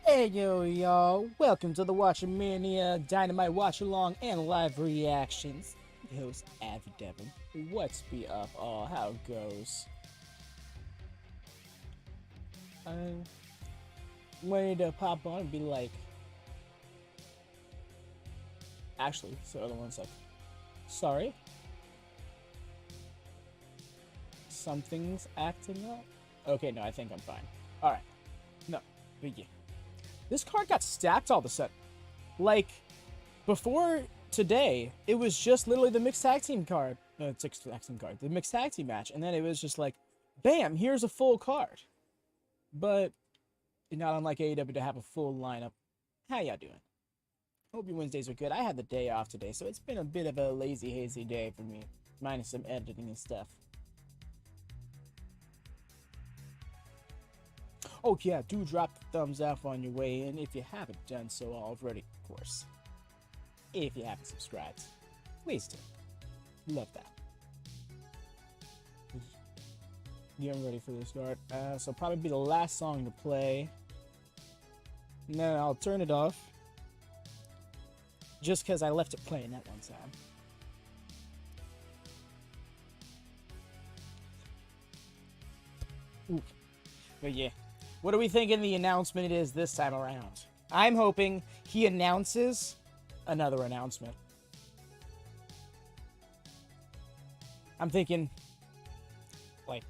Hey yo y'all, welcome to the WatchaMania Dynamite Watchalong and live reactions. The host Avi Devin. What's be up all? How it goes? I'm ready to pop on and be like, actually, so the other one's like, sorry, something's acting up. Okay, no, I think I'm fine. All right, no, but yeah. This card got stacked all of a sudden. Like, before today, it was just literally the mixed tag team card. No, it's mixed tag team card. The mixed tag team match. And then it was just like, bam, here's a full card. But, not unlike AEW to have a full lineup. How y'all doing? Hope your Wednesdays are good. I had the day off today, so it's been a bit of a lazy, hazy day for me. Minus some editing and stuff. Oh yeah, do drop the thumbs up on your way in if you haven't done so already, of course. If you haven't subscribed, please do. Love that. Getting ready for the start. So probably be the last song to play. And then I'll turn it off. Just because I left it playing that one time. Ooh. But yeah. What do we think in the announcement it is this time around? I'm hoping he announces another announcement. I'm thinking, like,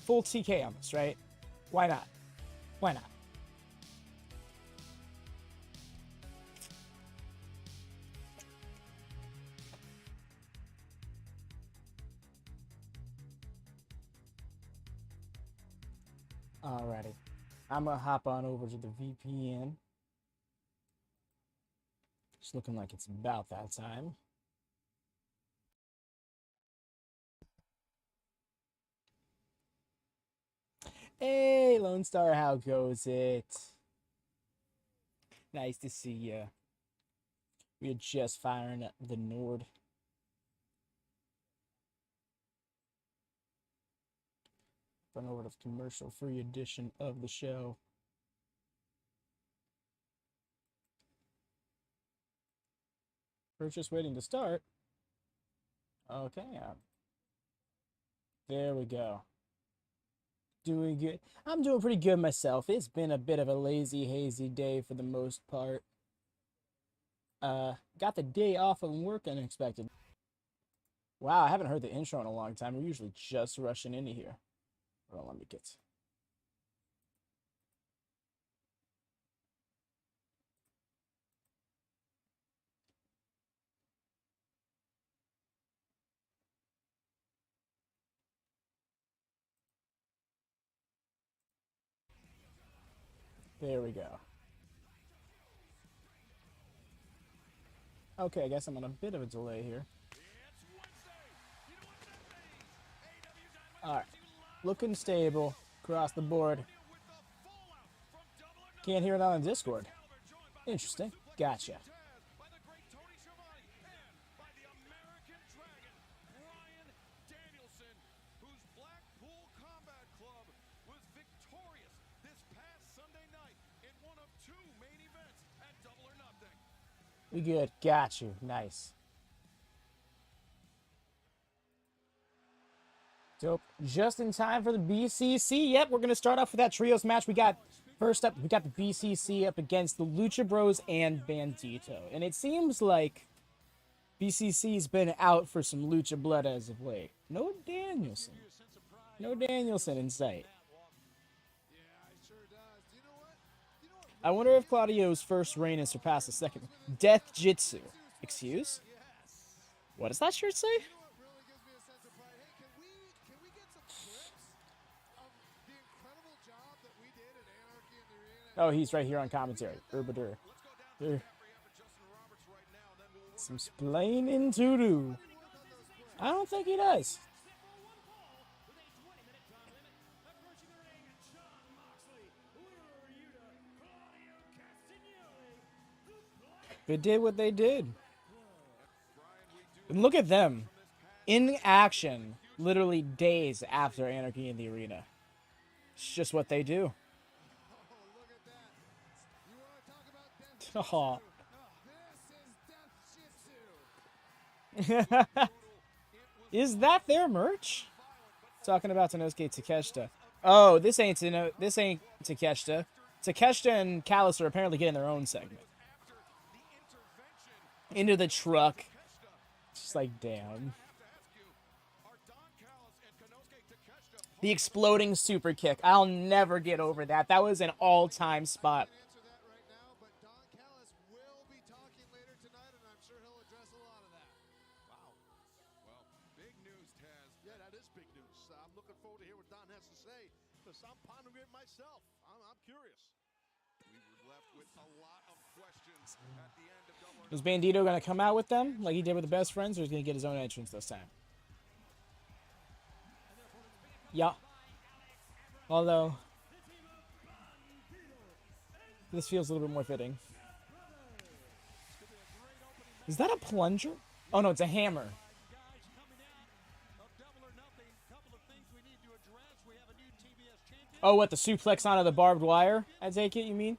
full TK on this, right? Why not? Why not? Alrighty. I'm gonna hop on over to the VPN. It's looking like it's about that time. Hey, Lone Star, how goes it? Nice to see ya. We're just firing up the Nord. Run over to the commercial-free edition of the show. We're just waiting to start. Okay. There we go. Doing good. I'm doing pretty good myself. It's been a bit of a lazy, hazy day for the most part. Got the day off of work unexpected. Wow, I haven't heard the intro in a long time. We're usually just rushing into here. Hold on, let me get... There we go. Okay, I guess I'm on a bit of a delay here. Alright. Looking stable across the board. Can't hear it on the Discord. Interesting. Gotcha. We good. Got you. Nice. Dope. Just in time for the BCC. Yep, we're going to start off with that trios match. We got, first up, we got the BCC up against the Lucha Bros and Bandido. And it seems like BCC's been out for some Lucha blood as of late. No Danielson. No Danielson in sight. I wonder if Claudio's first reign has surpassed the second. Death Jitsu. Excuse? What does that shirt say? Oh, he's right here on commentary. Herbadur. Some splaining to do. I don't think he does. They did what they did. And look at them. In action, literally days after Anarchy in the Arena. It's just what they do. Aw. Is that their merch? Talking about Konosuke Takeshita. Oh, this ain't Takeshita. Takeshita and Callis are apparently getting their own segment. Into the truck. Just like, damn. The exploding super kick. I'll never get over that. That was an all-time spot. I'm pondering it myself. I'm curious. We were left with a lot of questions at the end of Is Bandido going to come out with them like he did with the best friends, or is he going to get his own entrance this time? Yeah. Although, this feels a little bit more fitting. Is that a plunger? Oh no, it's a hammer. Oh, what, the suplex onto the barbed wire? I take it, you mean?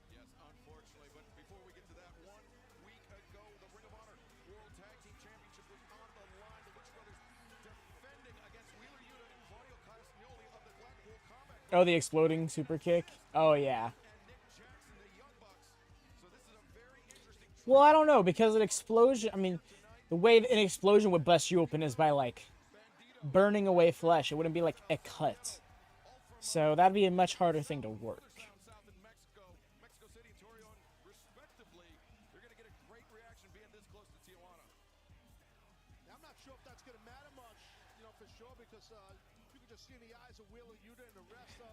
Yes, unfortunately, but before we get to that, 1 week ago, the Ring of Honor World Tag Team Championship was on the line. The Lucha Brothers defending against Wheeler Yuta and Claudio Castagnoli of the Blackpool Combat. Oh, the exploding super kick? Oh, yeah. Well, I don't know, because an explosion, I mean, the way an explosion would bust you open is by, like, burning away flesh. It wouldn't be like a cut. So that'd be a much harder thing to work.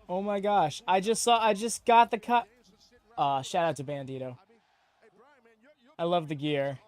Oh my gosh. I just got the cut. Shout out to Bandido. I love the gear.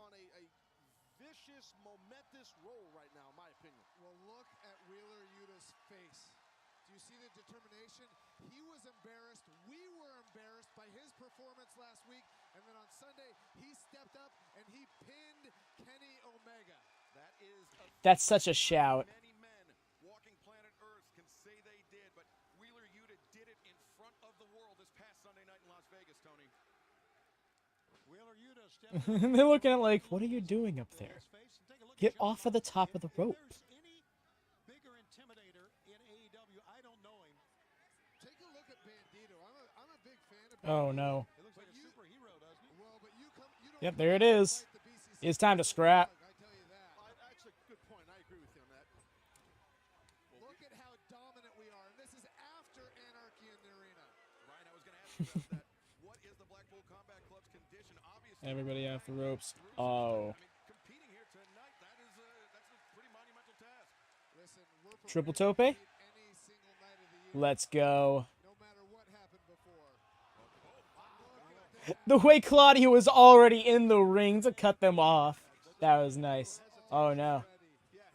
That's such a shout. Many men walking planet Earth can say they did, but Wheeler Yuta did it in front of the world this past Sunday night in Las Vegas, Tony. They're looking at like, what are you doing up there? Get off of the top of the rope. Bigger intimidator in AEW, I don't know him. Take a look at Bandido. I'm a big fan of Oh no. It looks like a superhero, doesn't he? Well, but you don't Yep, there it is. It's time to scrap. I tell you that. Actually, good point. I agree with you on that. Look at how dominant we are. And this is after Anarchy in the arena. Ryan, I was going to ask you about that. What is the Blackpool Combat Club's condition? Obviously, Everybody off the ropes. Oh. competing here tonight, that's a pretty monumental task. Listen, we're Triple prepared to tope? beat any single night of the year, Let's go. no matter what happened before. The way Claudio was already in the ring to cut them off. That was nice. Oh no.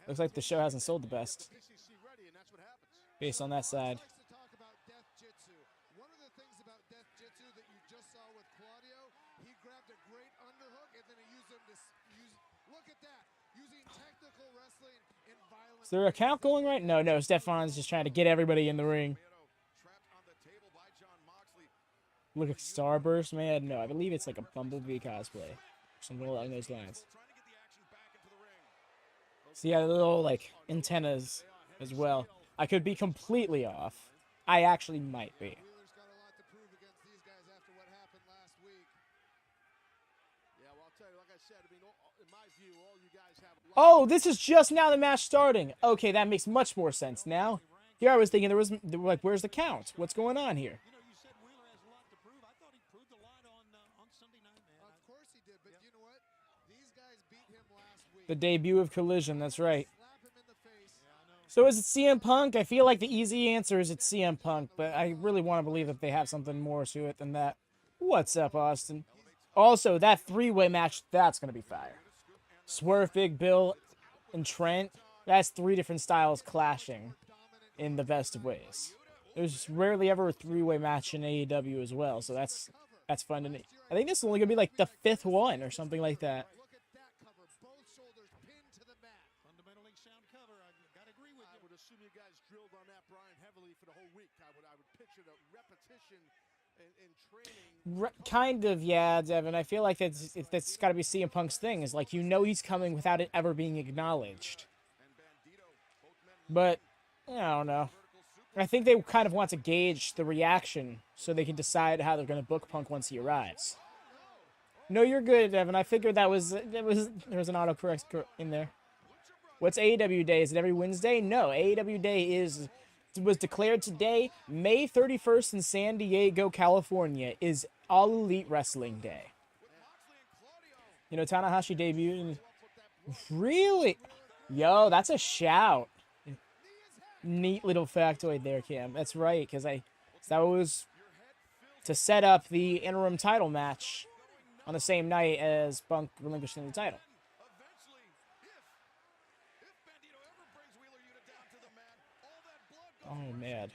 Looks like the show hasn't sold the best. PCC ready, and that's what happens. Based on that side. Likes to talk about Death Jitsu. One of the things about Death Jitsu that you just saw with Claudio, he grabbed a great underhook and then he used them to use. Look at that, using technical wrestling in violent. Is there a count going right? No, Stefan's just trying to get everybody in the ring. Trapped on the table by John Moxley. Look at Starburst, man. No, I believe it's like a Bumblebee cosplay. Something along those lines. Trying to get the action back into the ring. So yeah, the little like antennas as well. I could be completely off. I actually might be. Wheeler's got a lot to prove against these guys after what happened last week. Yeah, well, I'll tell you, like I said, I mean, in my view, all you guys have. Oh, this is just now the match starting. Okay, that makes much more sense now. Here I was thinking there was like, where's the count? What's going on here? You know, you said Wheeler has a lot to prove. I thought he proved a lot on Sunday night, man. Of course he did, but you know what? These guys beat him last week. The debut of Collision, that's right. Slap him in the face. So is it CM Punk? I feel like the easy answer is it's CM Punk, but I really want to believe that they have something more to it than that. What's up, Austin? Also, that three-way match, that's going to be fire. Swerve, Big Bill, and Trent, that's three different styles clashing in the best of ways. There's rarely ever a three-way match in AEW as well, so that's fun to me. I think this is only going to be like the 5th one or something like that. Look at that cover. Both shoulders pinned to the mat. Fundamentally sound cover. I gotta agree with I you. would assume you guys drilled on that, Brian, heavily for the whole week. I would picture the repetition Kind of, yeah, Devin. I feel like that's got to be CM Punk's thing. Is like, you know, he's coming without it ever being acknowledged. But I don't know. I think they kind of want to gauge the reaction so they can decide how they're going to book Punk once he arrives. No, you're good, Devin. I figured there was an autocorrect in there. What's AEW Day? Is it every Wednesday? No, AEW Day was declared today, May 31st in San Diego, California, is All Elite Wrestling Day. You know, Tanahashi debuted. Really? Yo, that's a shout. Neat little factoid there, Cam. That's right, because that was to set up the interim title match on the same night as Punk relinquishing the title. Oh, man.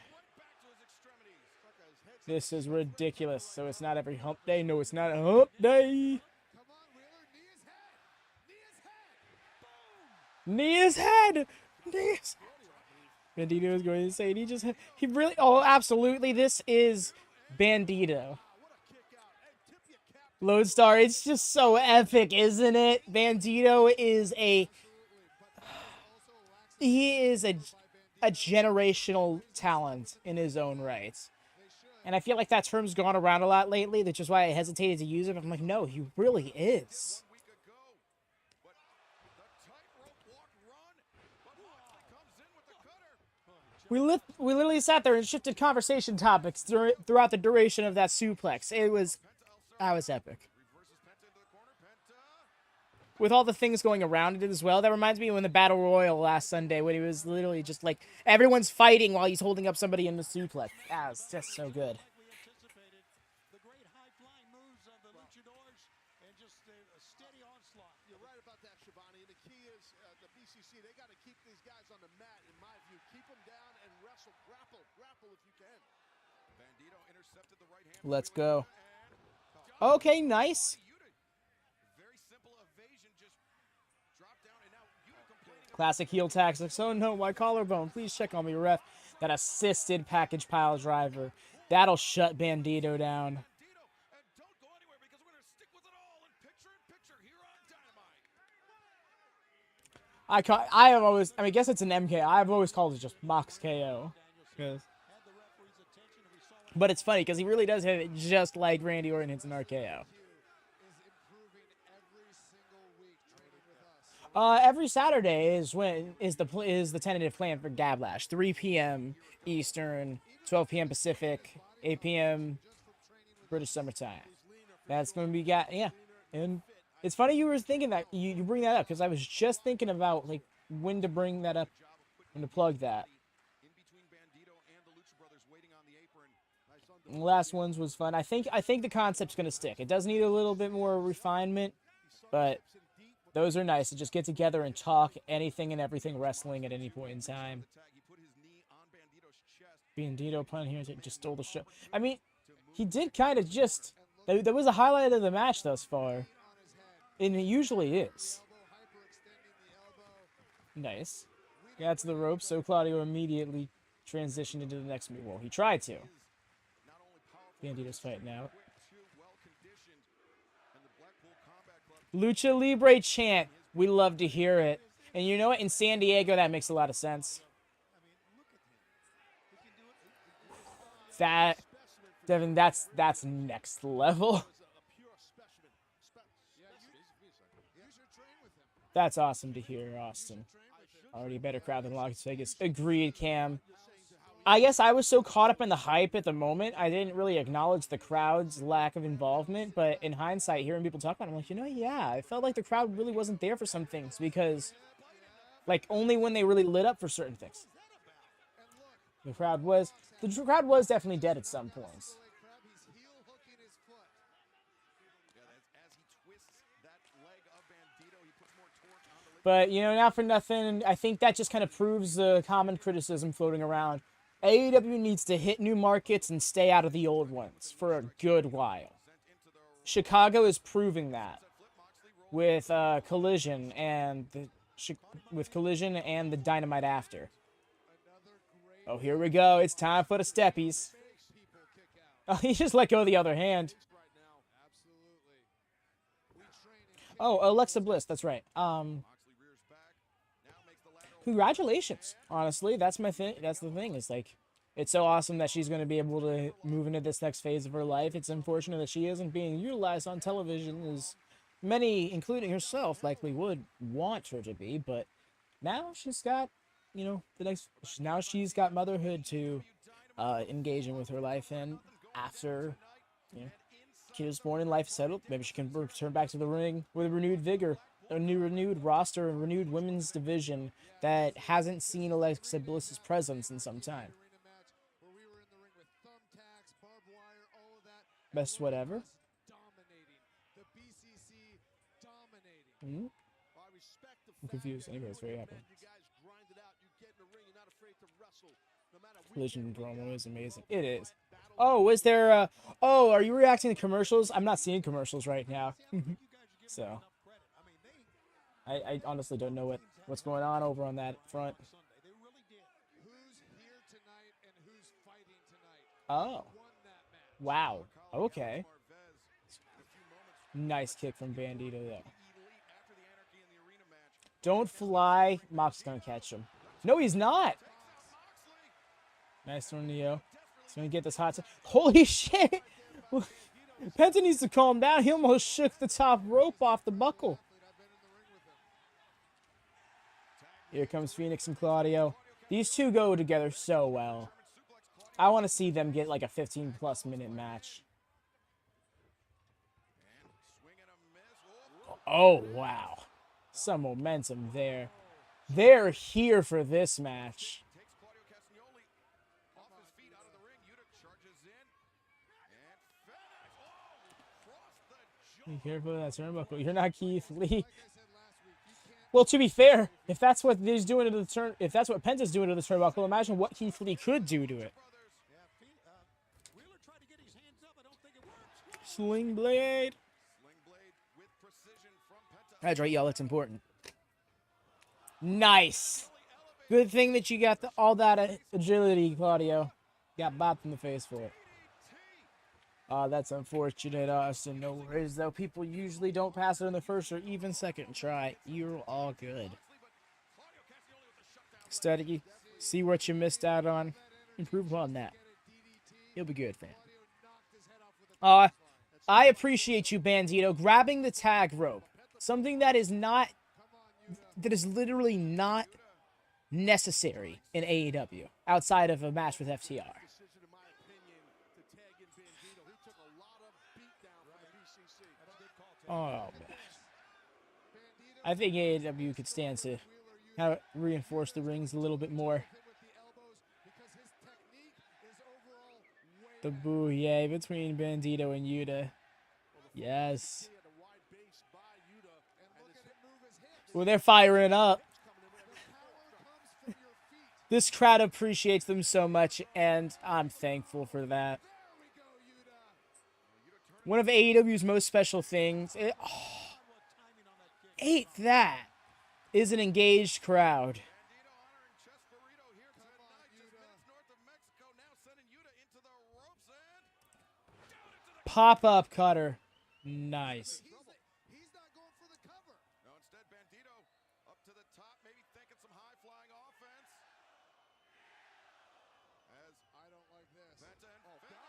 This is ridiculous. So it's not every hump day. No, it's not a hump day. Knee his head. Bandido is going insane. He really, oh, absolutely. This is Bandido. Lodestar, it's just so epic, isn't it? Bandido is a generational talent in his own right. And I feel like that term's gone around a lot lately, which is why I hesitated to use it. But I'm like, no, he really is. We literally sat there and shifted conversation topics throughout the duration of that suplex. That was epic. With all the things going around it as well, that reminds me of when the Battle Royal last Sunday, when he was literally just like, everyone's fighting while he's holding up somebody in the suplex. That was just so good. You're right about that, Shivani. And the key is the BCC, they got to keep these guys on the mat, in my view. Keep them down and wrestle, grapple if you can. Bandido intercepted the right hand. Let's go. Okay, nice. Classic heel tactics. Oh no, my collarbone. Please check on me, ref. That assisted package pile driver. That'll shut Bandido down. I guess it's an MK. I've always called it just Mox KO. But it's funny because he really does hit it just like Randy Orton hits an RKO. Every Saturday is the tentative plan for Gablash. 3 p.m. Eastern, 12 p.m. Pacific, 8 p.m. British summertime. That's going to be yeah. And it's funny you were thinking that you bring that up because I was just thinking about like when to bring that up, when to plug that. The last ones was fun. I think the concept's going to stick. It does need a little bit more refinement, but those are nice to just get together and talk anything and everything wrestling at any point in time. Bandido pun here just stole the show. I mean, he did kind of just... That was a highlight of the match thus far. And it usually is. Nice. Got to the rope, so Claudio immediately transitioned into the next move. Well, he tried to. Bandido's fighting out. Lucha Libre chant. We love to hear it. And you know what? In San Diego, that makes a lot of sense. Devin, that's next level. That's awesome to hear, Austin. Already a better crowd than Las Vegas. Agreed, Cam. I guess I was so caught up in the hype at the moment, I didn't really acknowledge the crowd's lack of involvement, but in hindsight, hearing people talk about it, I'm like, you know, yeah, I felt like the crowd really wasn't there for some things, because, like, only when they really lit up for certain things. The crowd was definitely dead at some points. But, you know, not for nothing, I think that just kind of proves the common criticism floating around. AEW needs to hit new markets and stay out of the old ones for a good while. Chicago is proving that with Collision and the Dynamite after. Oh, here we go. It's time for the steppies. Oh, he just let go of the other hand. right now. Absolutely. We train and Oh, Alexa Bliss. That's right. Moxley rears back. Now makes the ladder. Congratulations. Honestly, that's my thing. That's the thing. It's like, it's so awesome that she's going to be able to move into this next phase of her life. It's unfortunate that she isn't being utilized on television as many, including herself, likely would want her to be. But now she's got, you know, the next. Now she's got motherhood to engage in with her life, and after, you know, kid is born and life is settled, maybe she can return back to the ring with renewed vigor, a new renewed roster, and renewed women's division that hasn't seen Alexa Bliss's presence in some time. arena match where we were in the ring with thumbtacks, barbed wire, all of that. Best whatever. Dominating. The BCC dominating. Mhm. I respect the I'm fact confused. that Anyways, you very and happy. you guys grind it out. You get in the ring. You're not afraid to wrestle. No matter Collision promo is amazing. It is. Oh, was there? Oh, are you reacting to commercials? I'm not seeing commercials right now. So, I honestly don't know what's going on over on that front. Who's here tonight and who's fighting tonight? Oh, Won that match. wow. Okay. Nice kick from Bandido though. Don't fly. Mox's gonna catch him. No, he's not. Nice one, Neo. He's gonna get this hot. Holy shit! Penta needs to calm down. He almost shook the top rope off the buckle. Here comes Phoenix and Claudio. These two go together so well. I want to see them get like a 15+ minute match. Oh, wow. Some momentum there. They're here for this match. Be careful of that turnbuckle. You're not Keith Lee. Well, to be fair, if that's what he's doing to the turn, if that's what Penta's doing to the turnbuckle, imagine what Keith Lee could do to it. Sling blade. That's right, y'all. That's important. Nice. Good thing that you got all that agility, Claudio. Got bopped in the face for it. That's unfortunate, Austin. No worries, though. People usually don't pass it in the first or even second try. You're all good. Study. See what you missed out on. Improve on that. You'll be good, fam. I appreciate you, Bandido, grabbing the tag rope. Something that is literally not necessary in AEW outside of a match with FTR. Oh, man. I think AEW could stand to have reinforce the rings a little bit more. The booyah between Bandido and Yuta. Yes. Well, they're firing up. This crowd appreciates them so much, and I'm thankful for that. One of AEW's most special things, ain't that, is an engaged crowd. Pop-up cutter. Nice. He's not going for the cover. No, instead Bandido up to the top, maybe thinking some high-flying offense. As I don't like this. Penta and Phoenix.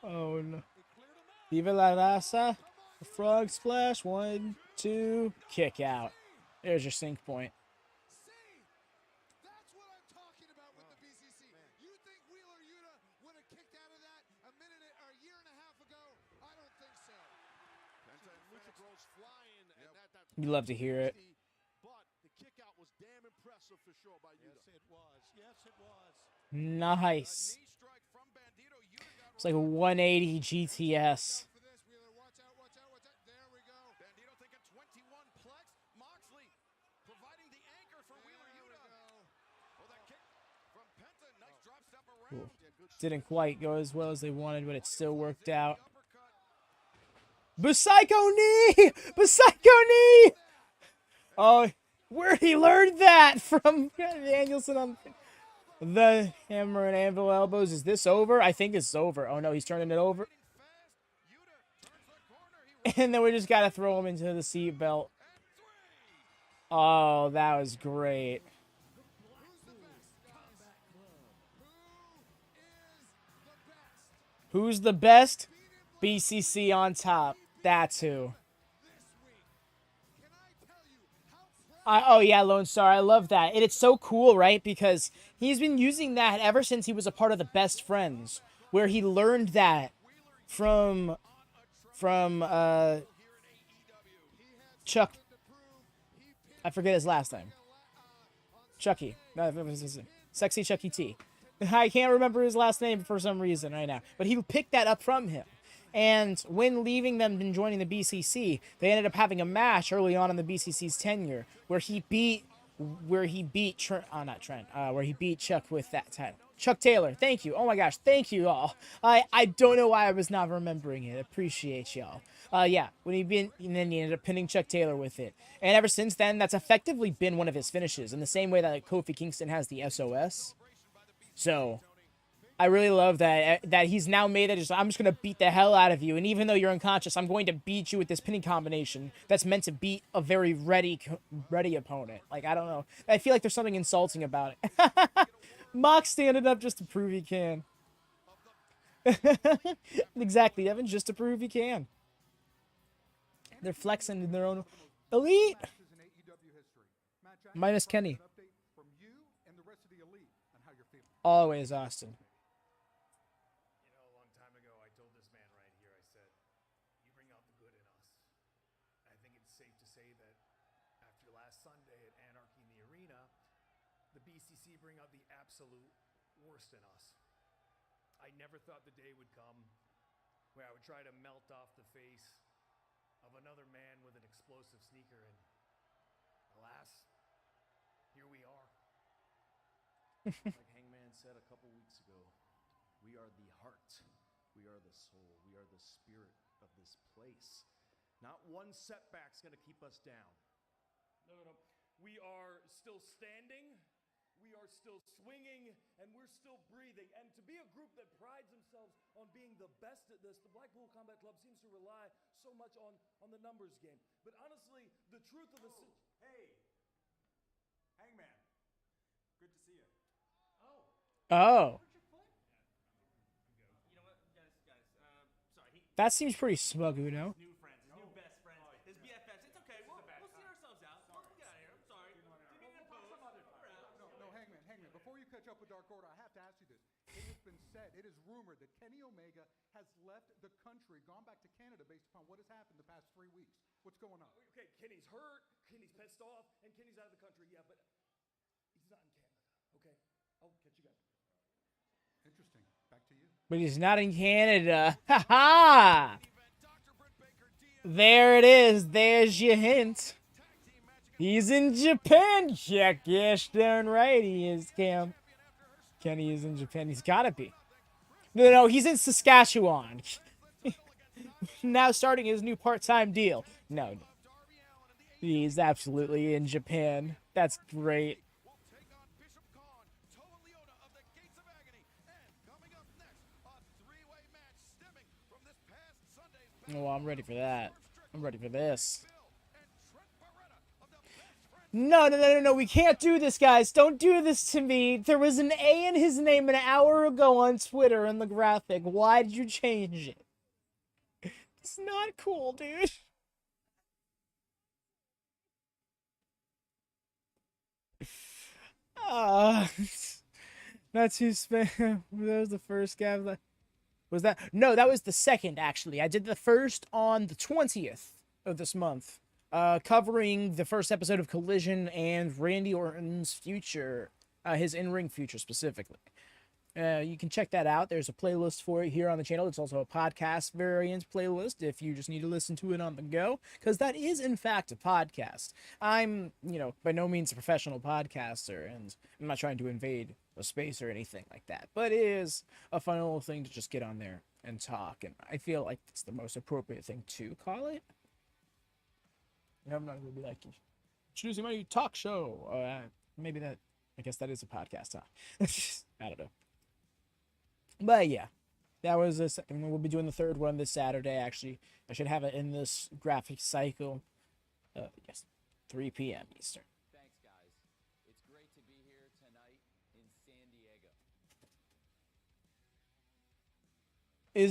Oh, no. Viva la raza. A frog splash. 1, 2. Kick out. There's your sync point. See, that's what I'm talking about with the BCC. You think Wheeler Yuta would have kicked out of that a year and a half ago? I don't think so. Penta and Lucha Bros flying, and that You love to hear it. but the kick out was damn impressive for sure by Yuta. Yes, it was. Yes, it was. Nice. Knee strike from Bandido. Yuta got It's like a 180 GTS. For this, Wheeler, watch out, watch out, watch out. There we go. Bandido thinking 21 plex. Moxley providing the anchor for Wheeler Yuta. Oh, that kick from Penta. Nice drop step around. Cool. Yeah, good Didn't quite go as well as they wanted, but it still worked out. uppercut. Psycho knee! Psycho knee! Oh, where'd he learn that from? Danielson on. The hammer and anvil elbows. Is this over? I think it's over. Oh no, he's turning it over. And then we just gotta throw him into the seat belt. Oh, that was great. Who's the best? BCC on top. That's who. Oh yeah, Lone Star. I love that. And it's so cool, right? Because he's been using that ever since he was a part of the Best Friends, where he learned that from Chuck. I forget his last name. Chucky. No, Sexy Chucky T. I can't remember his last name for some reason right now. But he picked that up from him. And when leaving them and joining the BCC, they ended up having a match early on in the BCC's tenure where he beat Trent, where he beat Chuck with that title. Chuck Taylor, thank you. Oh my gosh, thank you all. I don't know why I was not remembering it. Appreciate y'all. Yeah, and then he ended up pinning Chuck Taylor with it. And ever since then, that's effectively been one of his finishes in the same way that like, Kofi Kingston has the SOS. So I really love that he's now made it. I'm just going to beat the hell out of you. And even though you're unconscious, I'm going to beat you with this pinning combination that's meant to beat a very ready opponent. Like, I don't know. I feel like there's something insulting about it. Mox standing up just to prove he can. Exactly, Evan, just to prove he can. They're flexing in their own elite. Minus Kenny. Always Austin. You know, a long time ago, I told this man right here, I said, you bring out the good in us. I think it's safe to say that after last Sunday at Anarchy in the Arena, the BCC bring out the absolute worst in us. I never thought the day would come where I would try to melt off the face of another man with an explosive sneaker, and alas, here we are. Like Hangman said a couple weeks ago, we are the heart, we are the soul, we are the spirit of this place. Not one setback's gonna keep us down. No. We are still standing, we are still swinging, and we're still breathing. And to be a group that prides themselves on being the best at this, the Blackpool Combat Club seems to rely so much on the numbers game. But honestly, the truth of the... Hey, Hangman, good to see you. Oh. You know what, guys, sorry. That seems pretty smug, you know? New friends, his new best friends, his BFFs. It's okay, we'll see ourselves out. We'll get out of here, I'm sorry. No, Hangman, before you catch up with Dark Order, I have to ask you this. It has been said, it is rumored that Kenny Omega has left the country, gone back to Canada based upon what has happened the past 3 weeks. What's going on? Okay, Kenny's hurt, Kenny's pissed off, and Kenny's out of the country, yeah, but he's not in Canada, okay? I'll catch you guys. Interesting. Back to you. But he's not in Canada. Ha ha! There it is. There's your hint. He's in Japan. Check, yes, darn right he is, Cam. Kenny is in Japan. He's gotta be. No, he's in Saskatchewan. Now starting his new part-time deal. No. He's absolutely in Japan. That's great. Oh, I'm ready for that. I'm ready for this. No. We can't do this, guys. Don't do this to me. There was an A in his name an hour ago on Twitter in the graphic. Why did you change it? It's not cool, dude. Not too spam. That was the first guy. Was that? No, that was the second, actually. I did the first on the 20th of this month, covering the first episode of Collision and Randy Orton's future, his in-ring future specifically. You can check that out. There's a playlist for it here on the channel. It's also a podcast variant playlist if you just need to listen to it on the go, because that is, in fact, a podcast. I'm, by no means a professional podcaster, and I'm not trying to invade a space or anything like that, but it is a fun little thing to just get on there and talk, and I feel like it's the most appropriate thing to call it. I'm not going to be like, introducing my new talk show. Maybe that I guess that is a podcast, huh? I don't know. But yeah, that was the second one. We'll be doing the third one this Saturday, actually. I should have it in this graphic cycle. Yes, 3 p.m. Eastern. Thanks, guys. It's great to be here tonight in San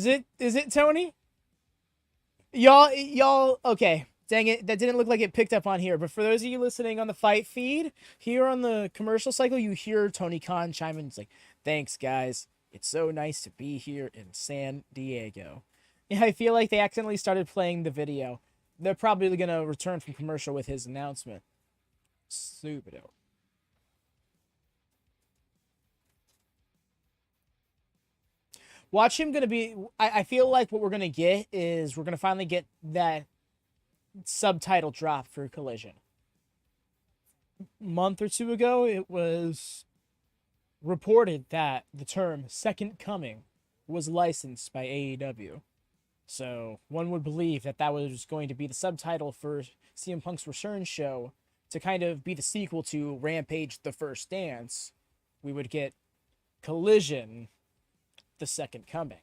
Diego. Is it Tony? Y'all, okay. Dang it, that didn't look like it picked up on here. But for those of you listening on the fight feed, here on the commercial cycle, you hear Tony Khan chime in. It's like, thanks, guys. It's so nice to be here in San Diego. Yeah, I feel like they accidentally started playing the video. They're probably going to return from commercial with his announcement. Stupido. Watch him going to be... I feel like what we're going to get is we're going to finally get that subtitle drop for Collision. A month or two ago, it was reported that the term Second Coming was licensed by AEW. So one would believe that that was going to be the subtitle for CM Punk's return show to kind of be the sequel to Rampage: The First Dance. We would get Collision: The Second Coming.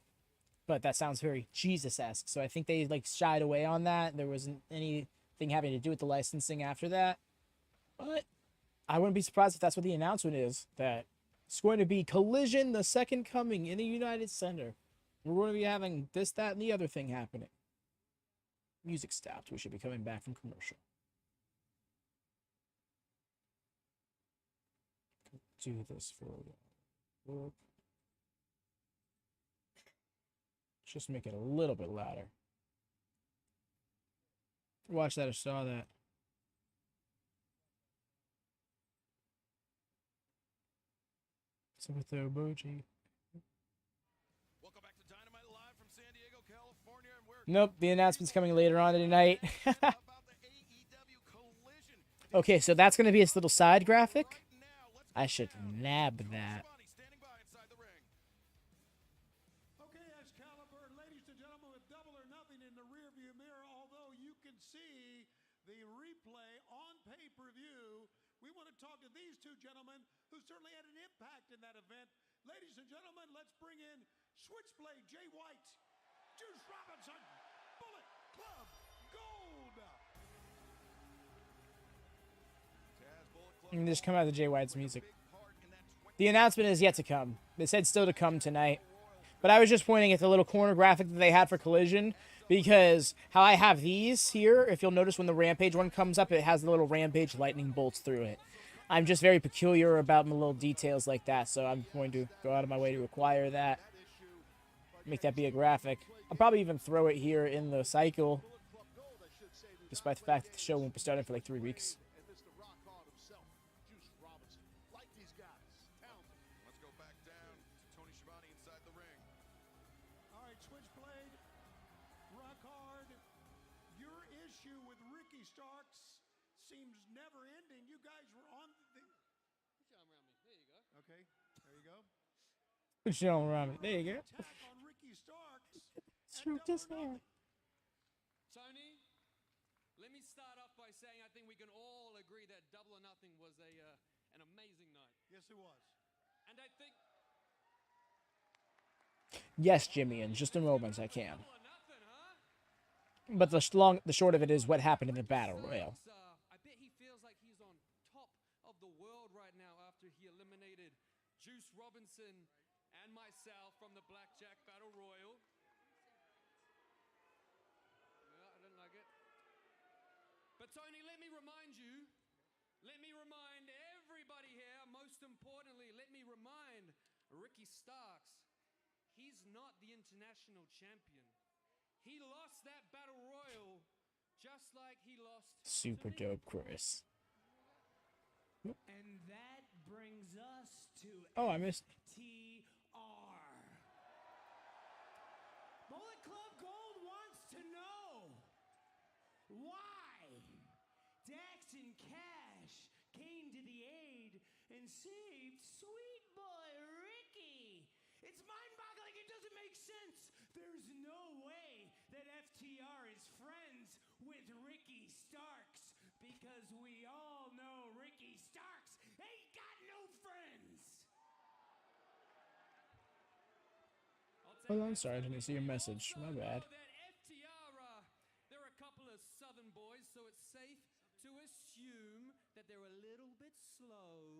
But that sounds very Jesus-esque, so I think they like shied away on that. There wasn't anything having to do with the licensing after that. But I wouldn't be surprised if that's what the announcement is, that it's going to be Collision: The Second Coming in the United Center. We're going to be having this, that, and the other thing happening. Music stopped. We should be coming back from commercial. Do this for work. Just make it a little bit louder. Watch that, I saw that. So with the emoji. Welcome back to Dynamite live from San Diego, California, and we're Nope, the announcement's coming later on tonight. about the AEW Collision. Okay, so that's going to be his little side graphic. Right now, let's I should nab that. Shivani standing by inside the ring. Okay, Excalibur, ladies and gentlemen, with Double or Nothing in the rearview mirror, although you can see the replay on pay-per-view, we want to talk to these two gentlemen who certainly had an impact in that event. Ladies and gentlemen, let's bring in Switchblade Jay White, Juice Robinson, Bullet Club Gold. Taz, Bullet Club, And just come out of Jay White's music. big part in that 20 The announcement is yet to come. They said still to come tonight. But I was just pointing at the little corner graphic that they had for Collision, because how I have these here, if you'll notice when the Rampage one comes up, it has the little Rampage lightning bolts through it. I'm just very peculiar about my little details like that, so I'm going to go out of my way to acquire that. Make that be a graphic. I'll probably even throw it here in the cycle, despite the fact that the show won't be starting for like 3 weeks. And Mr. Rock Hard himself, Juice Robinson. Like these guys, talented. Let's go back down to Tony Schiavone inside the ring. All right, Switchblade, Rock Hard, your issue with Ricky Starks seems never ending. You guys were on the... Okay, there you go. Put you on around it. There you go. Attack on Ricky Starks. Stroke this hair. Tony, let me start off by saying I think we can all agree that Double or Nothing was an amazing night. Yes, it was. And I think Yes, Jimmy, in just a moment I can. Double or Nothing, huh? But the short of it is what happened in the Battle Royal. I bet he feels like he's on top of the world right now after he eliminated Juice Robinson and myself from the Blackjack Battle Royal. Yeah, I didn't like it. But Tony, let me remind everybody here, most importantly, let me remind Ricky Starks, he's not the international champion. He lost that battle royal just like he lost Super to me. dope, Kris. And that brings us to Oh, I missed. FTR. Bullet Club Gold wants to know why Dax and Cash came to the aid and saved sweet boy Ricky. It's mind-boggling. It doesn't make sense. There's no way that FTR is friends with Ricky Starks, because we all know Ricky Starks ain't got no Hold on, sorry, I didn't see your message. My bad. They're a couple of southern boys, so it's safe to assume that they're a little bit slow.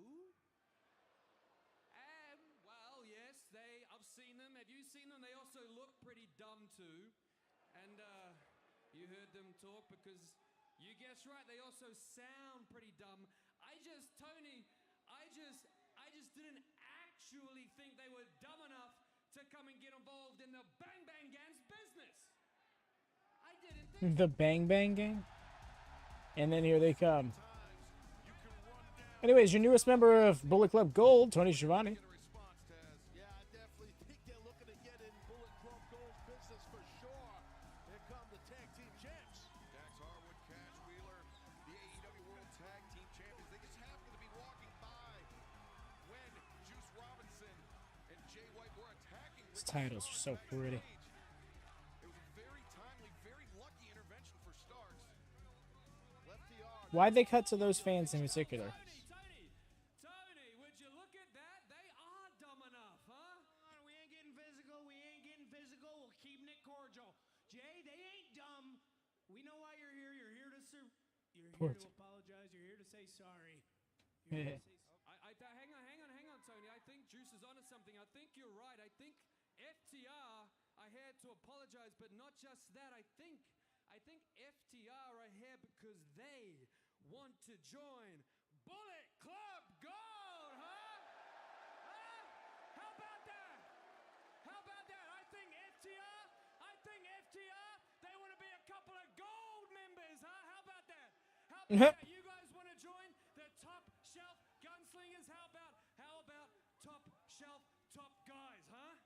And, well, yes, I've seen them. Have you seen them? They also look pretty dumb, too. And, you heard them talk because you guessed right, they also sound pretty dumb. Tony, I just didn't actually think they were dumb enough to come and get involved in the Bang Bang Gang's business. I didn't think The Bang Bang Gang? And then here they come. Anyways, your newest member of Bullet Club Gold, Tony Schiavone. Yeah, I definitely think they're looking to get in Bullet Club Gold's business for sure. Here come the tag team champs. Dax Harwood, Cash Wheeler, the AEW World Tag Team Champions. They just happened to be walking by when Juice Robinson and Jay White were attacking. These titles are so pretty. It was a very timely, very lucky intervention for Starks. Lefty R. Why'd they cut to those fans in particular? Tony, would you look at that? They are dumb enough, huh? We ain't getting physical. We ain't getting physical. We'll keep it cordial. Jay, they ain't dumb. We know why you're here. You're here to You're here to apologize. You're here to say sorry. You're here to say Hang on, Tony. I think Juice is onto something. I think you're right. I think FTR are here to apologize, but not just that. I think FTR are here because they want to join Bullet Club Gold, huh? How about that? How about that? I think FTR, they want to be a couple of gold members, huh? How about that? How about that? You guys want to join the top shelf gunslingers? How about top shelf top guys, huh?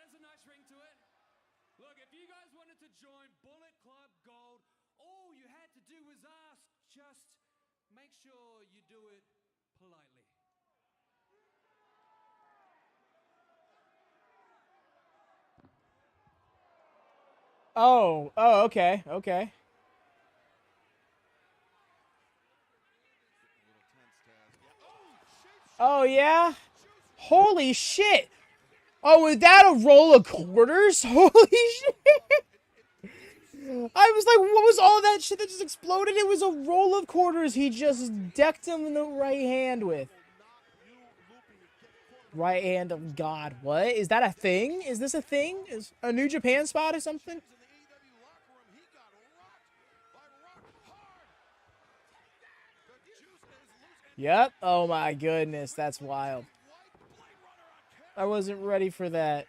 There's a nice ring to it. Look, if you guys wanted to join Bullet Club Gold, all you had to do was ask. Just make sure you do it politely. Oh, okay. Oh, yeah? Holy shit! Oh, is that a roll of quarters? Holy shit! I was like, what was all that shit that just exploded? It was a roll of quarters he just decked him in the right hand with. Right hand of God. What? Is that a thing? Is this a thing? Is a New Japan spot or something? Yep. Oh my goodness, that's wild. I wasn't ready for that.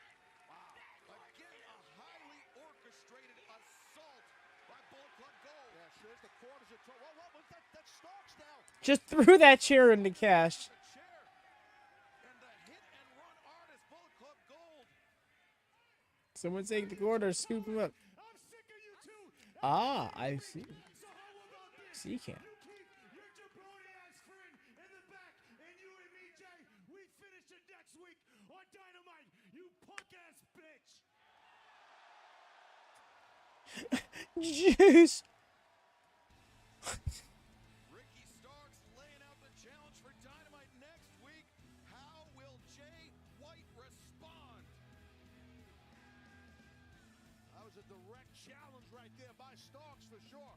Just threw that chair into Cash. Someone take the corner, scoop him up. Ah, I see. See, can't. Juice. Ricky Starks laying out the challenge for Dynamite next week. How will Jay White respond? That was a direct challenge right there by Starks for sure.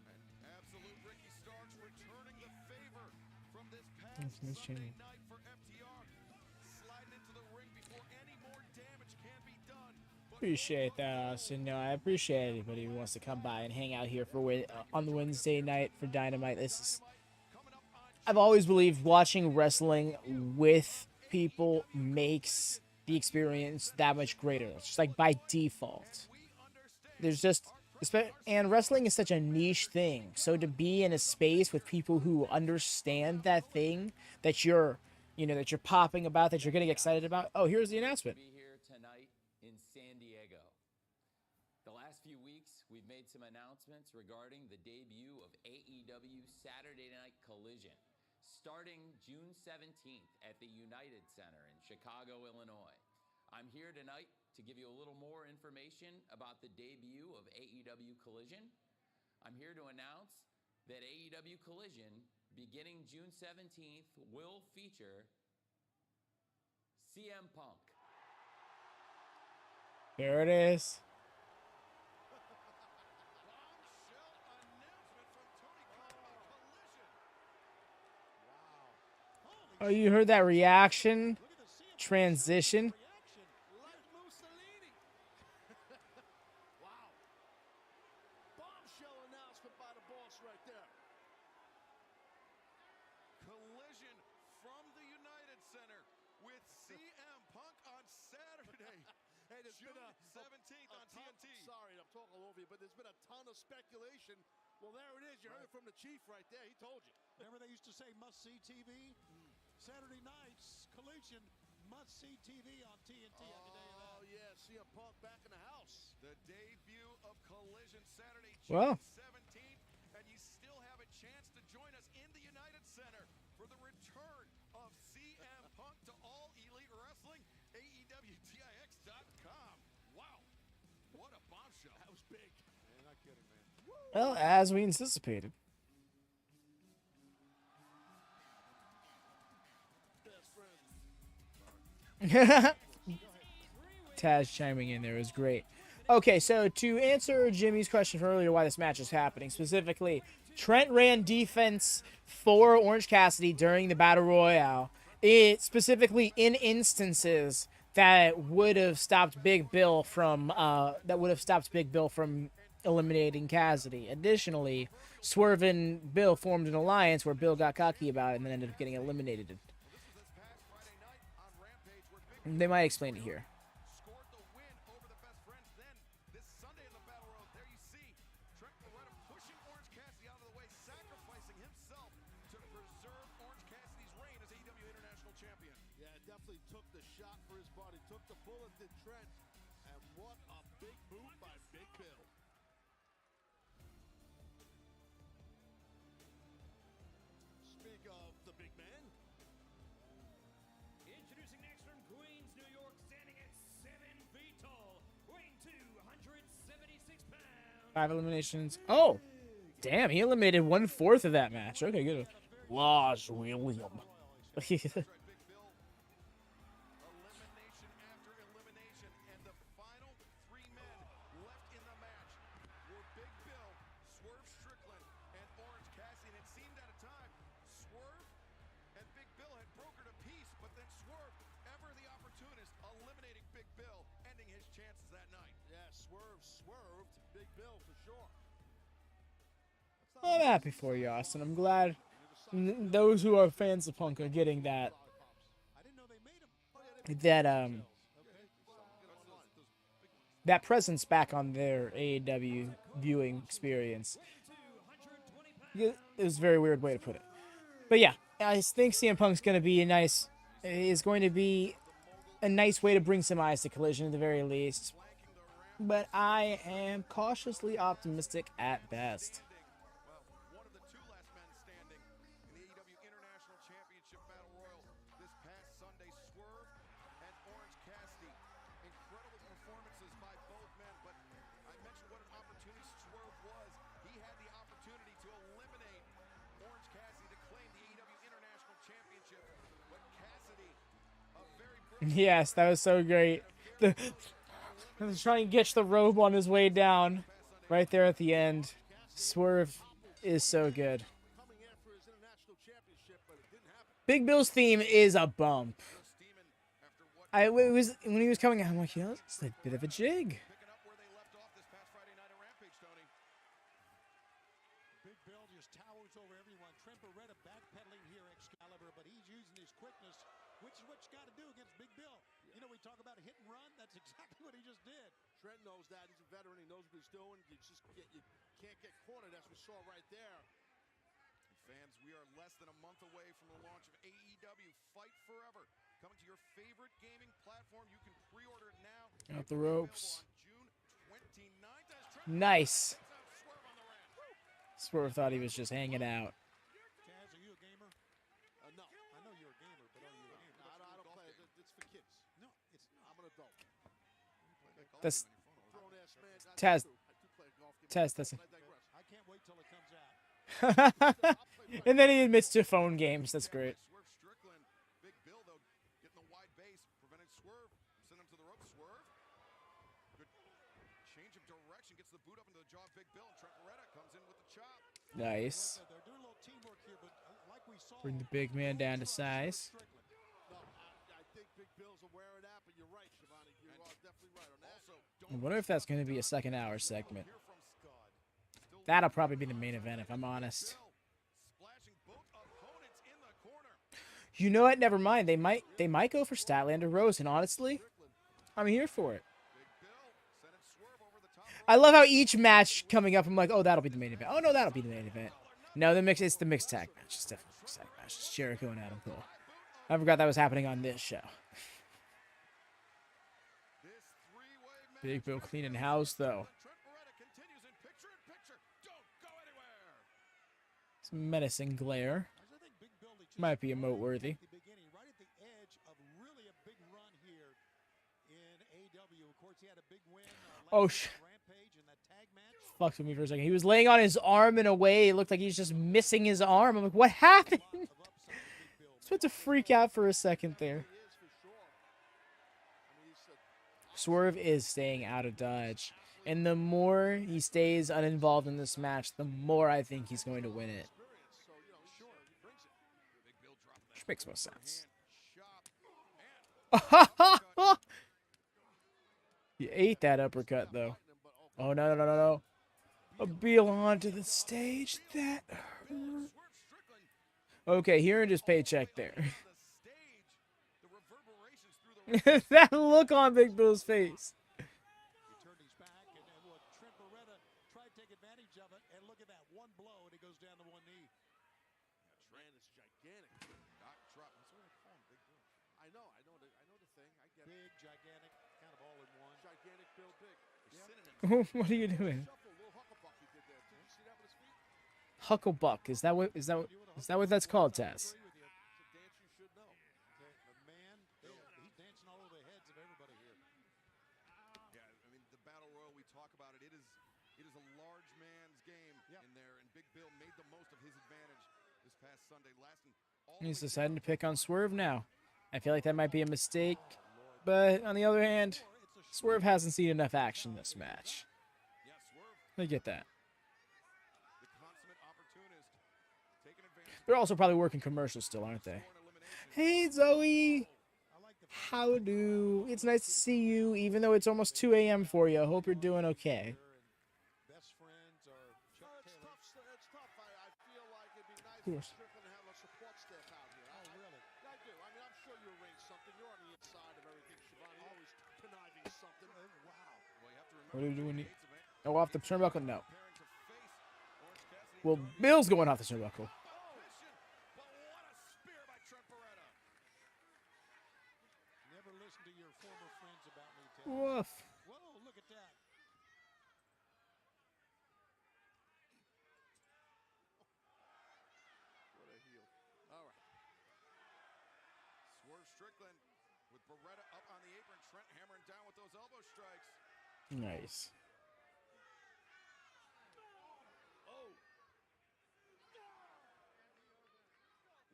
And absolute Ricky Starks returning the favor from this past Sunday night for FTR. Sliding into the ring before any more damage can be done. Appreciate that, Austin. No, I appreciate anybody who wants to come by and hang out here for on the Wednesday night for Dynamite. I've always believed watching wrestling with people makes the experience that much greater. It's just like by default. And wrestling is such a niche thing. So to be in a space with people who understand that thing that you're popping about, that you're getting excited about. Oh, here's the announcement. We've made some announcements regarding the debut of AEW Saturday Night Collision, starting June 17th at the United Center in Chicago, Illinois. I'm here tonight to give you a little more information about the debut of AEW Collision. I'm here to announce that AEW Collision, beginning June 17th, will feature CM Punk. There it is. Oh, you heard that reaction? Transition? Like Mussolini. Wow. Bombshell announcement by the boss right there. Collision from the United Center with CM Punk on Saturday, Hey, there's June been a 17th on TNT. Sorry, I'm talking all over you, but there's been a ton of speculation. Well, there it is. You heard it from the chief right there. He told you. Remember they used to say must-see TV? Saturday nights, Collision, must-see TV on TNT every day of that. Oh, yeah, CM Punk back in the house. The debut of Collision Saturday, June Well. 17th, and you still have a chance to join us in the United Center for the return of CM Punk to All Elite Wrestling, AEWTIX.com. Wow, what a bombshell. That was big. Man, not kidding, man. Well, as we anticipated. Best friends. Taz chiming in there was great. Okay, so to answer Jimmy's question from earlier why this match is happening, specifically, Trent ran defense for Orange Cassidy during the Battle Royale. It specifically in instances that would have stopped Big Bill from eliminating Cassidy. Additionally, Swerve and Bill formed an alliance where Bill got cocky about it and then ended up getting eliminated. They might explain it here. Scored the win over the best friends. Then this Sunday in the Battle Road, there you see Trent Baretta pushing Orange Cassidy out of the way, sacrificing himself to preserve Orange Cassidy's reign as AEW International Champion. Yeah, definitely took the shot for his body. Took the bullet to Trent. And what a big boot by Big Bill. Speak of the big man. Introducing next from Queens, New York, standing at 7 feet tall, weighing 276 pounds. 5 eliminations. Oh, damn, he eliminated 1/4 of that match. Okay, good. Lost William. Big Bill, elimination after elimination, and the final 3 men left in the match were Big Bill, Swerve Strickland, and Orange Cassidy. And it seemed at a time Swerve and Big Bill had brokered a peace, but then Swerve, ever the opportunist, eliminating Big Bill, ending his chances that night. Yeah, swerved Big Bill for sure. I'm happy for you, Austin. I'm glad those who are fans of Punk are getting that that presence back on their AEW viewing experience. It was a very weird way to put it, but yeah, I think CM Punk's going to be a nice way to bring some eyes to Collision at the very least. But I am cautiously optimistic at best. One of the 2 last men standing in the AEW International Championship Battle Royal this past Sunday, Swerve and Orange Cassidy. Incredible performances by both men, but I mentioned what an opportunity Swerve was. He had the opportunity to eliminate Orange Cassidy to claim the AEW International Championship, but Cassidy, a very Yes, that was so great. I was trying to get the robe on his way down, right there at the end. Swerve is so good. Coming after his international championship, but it didn't happen. Big Bill's theme is a bump. steaming after what It was when he was coming out. I'm like, yeah, it's a bit of a jig. picking up where they left off this past Friday night at Rampage, Tony. Big Bill just towers over everyone. Trent Baretta backpedaling here, Excalibur, but he's using his quickness, which is what you got to do against Big Bill. You know, we talk about a hit and run. That's exactly what he just did. Trent knows that. He's a veteran. He knows what he's doing. You can't get cornered, as we saw right there. Fans, we are less than a month away from the launch of AEW Fight Forever. Coming to your favorite gaming platform. You can pre-order it now. Out the ropes. June 29th as Trent Nice. takes out Swerve on the ramp. Swerve thought he was just hanging out. Taz, are you a gamer? No. I know you're a gamer, but are you a gamer? I don't play it. It's for kids. No, it's not. I'm an adult. That's Grown-ass man. Taz. I do play golf. Taz, that's it. I digress. I can't wait till it comes out. And then he admits to phone games. That's great. Swerve Strickland. Big Bill, though, getting the wide base, preventing Swerve. Send him to the rope. Swerve. Nice. They're doing a little teamwork here, but like we saw, Bring the big man down to size. No, I think Big Bill's aware of that, but you're right, Shivani. You are definitely right on that. I wonder if that's going to be a second hour segment. That'll probably be the main event, if I'm honest. You know what? Never mind. They might go for Statlander Rose, and honestly, I'm here for it. I love how each match coming up, I'm like, oh, that'll be the main event. Oh no, that'll be the main event. No, it's the mixed tag match. It's definitely the mixed tag match. It's Jericho and Adam Cole. I forgot that was happening on this show. Big Bill cleaning house, though. It's menacing glare. Might be emote worthy. Right at the edge of really a big run here in AEW. Of course, he had a big win. Oh, Rampage in that tag match. Fucked with me for a second. He was laying on his arm in a way. It looked like he's just missing his arm. I'm like, what happened? Just went to freak out for a second there. Swerve is staying out of dodge. And the more he stays uninvolved in this match, the more I think he's going to win it. Which makes most sense. You ate that uppercut, though. Oh, no. A Beal onto the stage. That hurt. Okay, here in his paycheck there. That look on Big Bill's face. He turned his back, and what Trent Baretta tried to take advantage of it, and look at that one blow, and he goes down to one knee. Trent is gigantic. Doc drop. That's what I call him, Big Bill. I know the thing. I get Big, gigantic, kind of all in one. gigantic Bill Big. What are you doing? Shuffle, little hucklebuck he did there. Did you see that with his feet? Hucklebuck. Is that what that's called, Taz? It's a dance you should know. Okay, the man, he's dancing all over the heads of everybody here. Yeah, I mean, the Battle Royal, we talk about it. It is a large man's game in there, and Big Bill made the most of his advantage this past Sunday, lasting all He's deciding to pick on Swerve now. I feel like that might be a mistake. But on the other hand, Swerve hasn't seen enough action this match. Yeah, Swerve, I get that. the consummate opportunist, taking advantage They're also probably working commercials still, aren't they? Hey, Zoe. How do? It's nice to see you, even though it's almost 2 a.m. for you. I hope you're doing okay. Best friends are Chuck Taylor. It's tough. I feel like it'd be nice course. for Strickland to have a support staff out here. Oh, really? I do. I mean, I'm sure you arranged something. You're on the inside of everything, Shivani. Always conniving something. Wow. Well, you have to remember What are you doing? the dates of it. Oh, off the turnbuckle? No. Preparing to face Orange Cassidy. Well, Bill's going off the turnbuckle. But what a spear by Trent Baretta. Never listen to your former friends about me, Ted. Woof. Whoa, look at that. What a heel. All right. Swerve Strickland with Baretta up on the apron. Trent hammering down with those elbow strikes. Nice.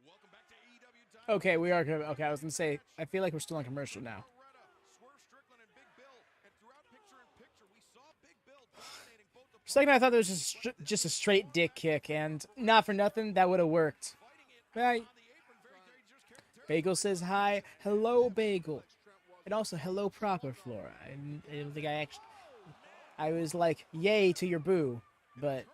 Welcome back to AEW Dynamite. Okay, we are. Okay, I was gonna say. I feel like we're still on commercial now. Baretta, Swerve Strickland, and Big Bill. And throughout picture-in-picture, we saw Big Bill dominating both the For a second, I thought there was just a straight dick kick, and not for nothing, that would have worked. Right. Bagel says hi. Hello, Bagel. And also, hello, Proper Flora. I don't think I actually... I was like, yay to your boo. But,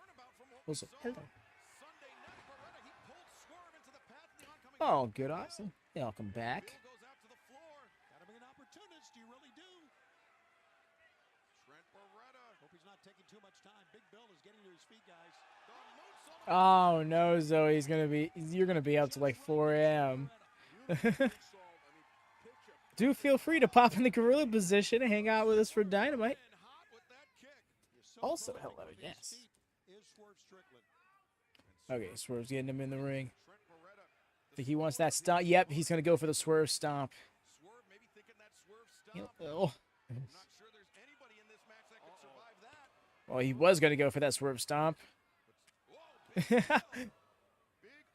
also, hello. Sunday night, Baretta, he pulled Swerve into the path of the oncoming Oh, good, awesome. Welcome back. goes out to the floor. Gotta be an opportunist, you really do. Trent Baretta. Hope he's not taking too much time. Big Bill is getting to his feet, guys. The moonsault. Oh, no, Zoe. You're going to be up to like 4 a.m. Do feel free to pop in the gorilla position and hang out with us for Dynamite. And hot with that kick. Also, hello, yes. Is Swerve Strickland. Okay, Swerve's getting him in the ring. Trent Baretta. I think he wants that stomp. Yep, he's going to go for the Swerve stomp. Swerve maybe thinking that Swerve stop. Oh. I'm not sure there's anybody in this match that could survive that. Well, he was going to go for that Swerve stomp. Whoa, big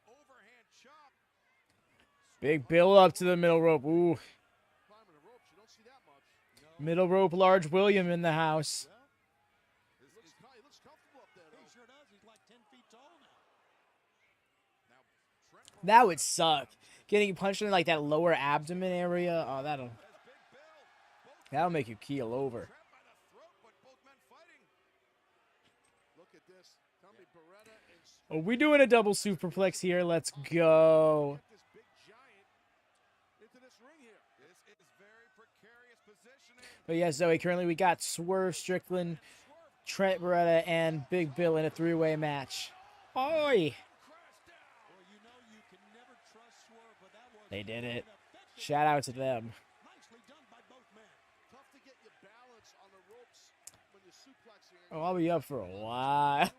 overhand chop. Big Bill up to the middle rope. Ooh. Climbing the ropes, you don't see that much. Middle rope, large William in the house. He looks comfortable up there, He though. sure does. He's like 10 feet tall now. That would suck. Getting punched in like that lower abdomen area. Oh, that'll make you keel over. Oh, we doing a double superplex here. Let's go. But yeah, Zoe, currently we got Swerve, Strickland, Trent, Baretta, and Big Bill in a three-way match. Oi! They did it. Shout out to them. Oh, I'll be up for a while.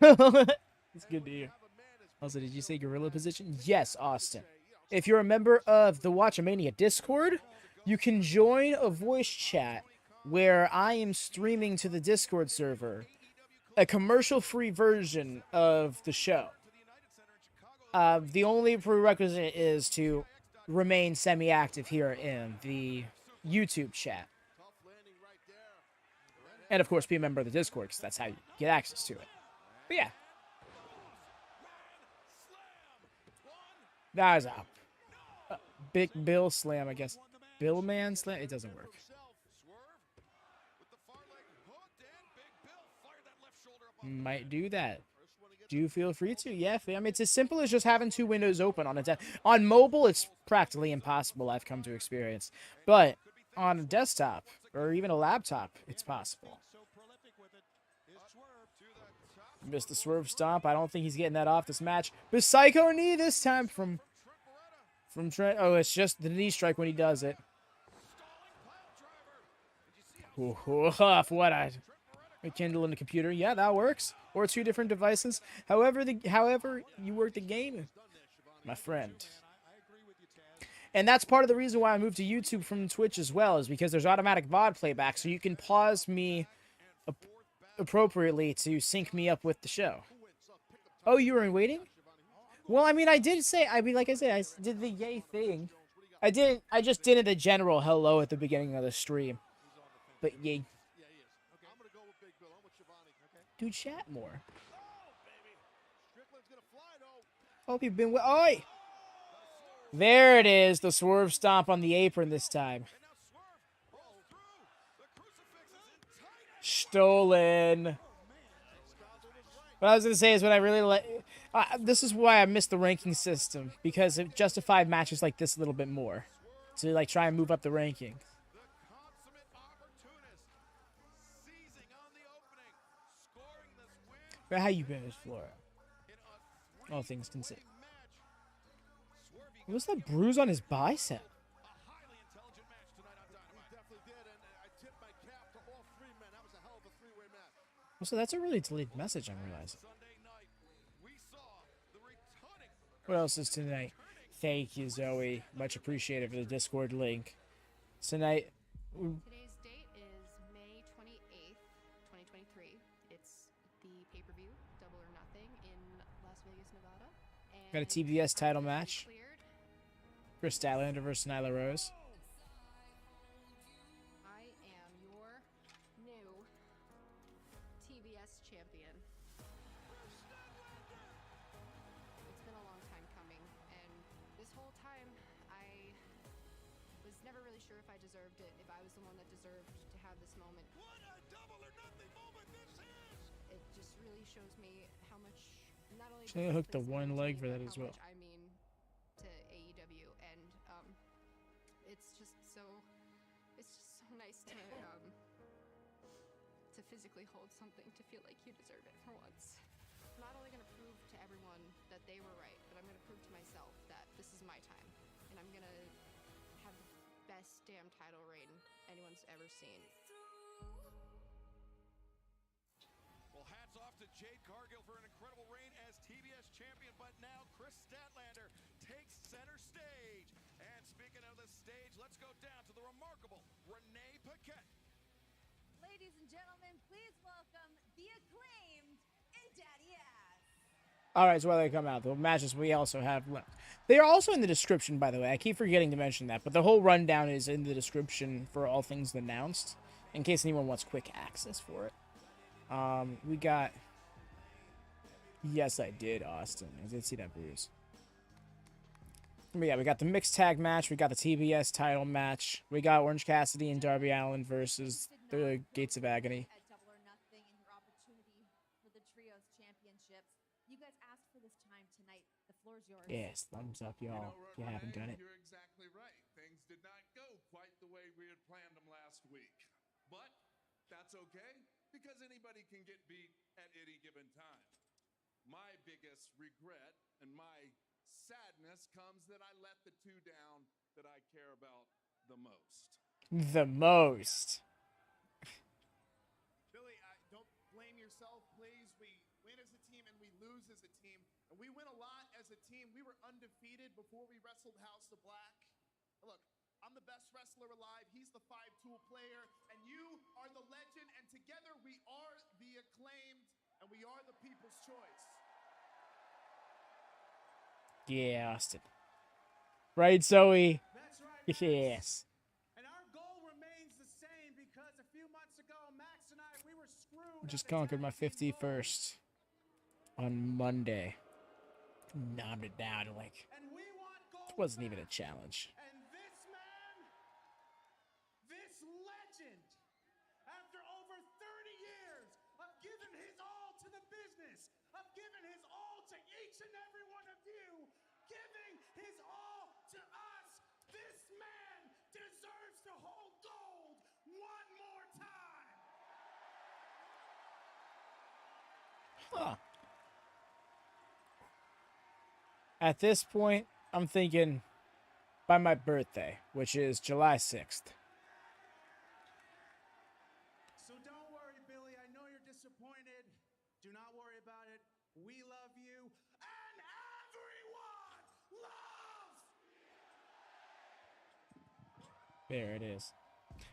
It's good to hear. Also, did you say gorilla position? Yes, Austin. If you're a member of the WatchaMania Discord, you can join a voice chat where I am streaming to the Discord server a commercial-free version of the show. The only prerequisite is to remain semi-active here in the YouTube chat. And, of course, be a member of the Discord, because that's how you get access to it. But, yeah. That was a Big Bill slam, I guess. Bill Man slam? It doesn't work. Might do that. Do feel free to. Yeah, fam. It's as simple as just having two windows open on a on mobile, it's practically impossible, I've come to experience. But on a desktop or even a laptop, it's possible. Missed the Swerve stomp. I don't think he's getting that off this match. But Psycho knee this time from Trent. Oh, it's just the knee strike when he does it. Ooh, what a kindle in the computer. Yeah, that works. Or two different devices. However you work the game, my friend. And that's part of the reason why I moved to YouTube from Twitch as well, is because there's automatic VOD playback, so you can pause me appropriately to sync me up with the show. Oh, you were in waiting? Well, I mean, like I said, I did the yay thing. I just did a general hello at the beginning of the stream. But yay. Do chat more. Hope you've been Oi! There it is, the Swerve stomp on the apron this time. Stolen. What I was going to say is when I really like... this is why I missed the ranking system, because it justified matches like this a little bit more. To like try and move up the ranking. But how you been, Miss Flora? All things considered. What's that bruise on his bicep? So that's a really delayed message, I'm realizing. What else is tonight? Thank you, Zoe. Much appreciated for the Discord link. Tonight... Today's date is May 28th, 2023. It's the pay-per-view, Double or Nothing, in Las Vegas, Nevada. And got a TBS title match. Kris Statlander versus Nyla Rose. I am your new TBS champion. It's been a long time coming, and this whole time I was never really sure if I deserved it, if I was the one that deserved to have this moment. What a double or nothing moment this is! It just really shows me how much, not only Should I hook the one leg for that as well? I mean to AEW, and it's just so nice to physically hold something, to feel like you deserve it for once. I'm not only going to prove to everyone that they were right, but I'm going to prove to myself that this is my time, and I'm going to have the best damn title reign anyone's ever seen. Well, hats off to Jade Cargill for an incredible reign as TBS champion, but now Kris Statlander takes center stage. And speaking of the stage, let's go down to the remarkable Renee Paquette. Ladies and gentlemen, please welcome the acclaimed and Daddy Ass. Alright, so while they come out, the matches we also have left. They are also in the description, by the way. I keep forgetting to mention that, but the whole rundown is in the description for all things announced, in case anyone wants quick access for it. We got... Yes, I did, Austin. I did see that bruise. But yeah, we got the mixed tag match. We got the TBS title match. We got Orange Cassidy and Darby Allin versus the Gates of Agony. At Double or Nothing and your opportunity for the Trios Championships. You guys asked for this time tonight. The floor is yours. Yes, thumbs up, y'all. If you haven't done it. You're exactly right. Things did not go quite the way we had planned them last week. But that's okay, because anybody can get beat at any given time. My biggest regret and my sadness comes that I let the two down that I care about the most. The most. Billy, don't blame yourself, please. We win as a team and we lose as a team. And we win a lot as a team. We were undefeated before we wrestled House of Black. Look, I'm the best wrestler alive. He's the 5-tool player. And you are the legend. And together we are the acclaimed. And we are the people's choice. Yeah, Austin. Right, Zoe? That's right. Yes. And our goal remains the same because a few months ago, Max and I, we were screwed. Just conquered my 51st on Monday. Knocked it down like And we want gold it wasn't even a back. challenge. And this man, this legend, after over 30 years of giving his all to the business, of giving his all to each and every one of you, giving his all to us, this man deserves to hold gold one more time. Huh. At this point, I'm thinking by my birthday, which is July 6th. So don't worry, Billy. I know you're disappointed. Do not worry about it. We love you. And everyone loves. There it is.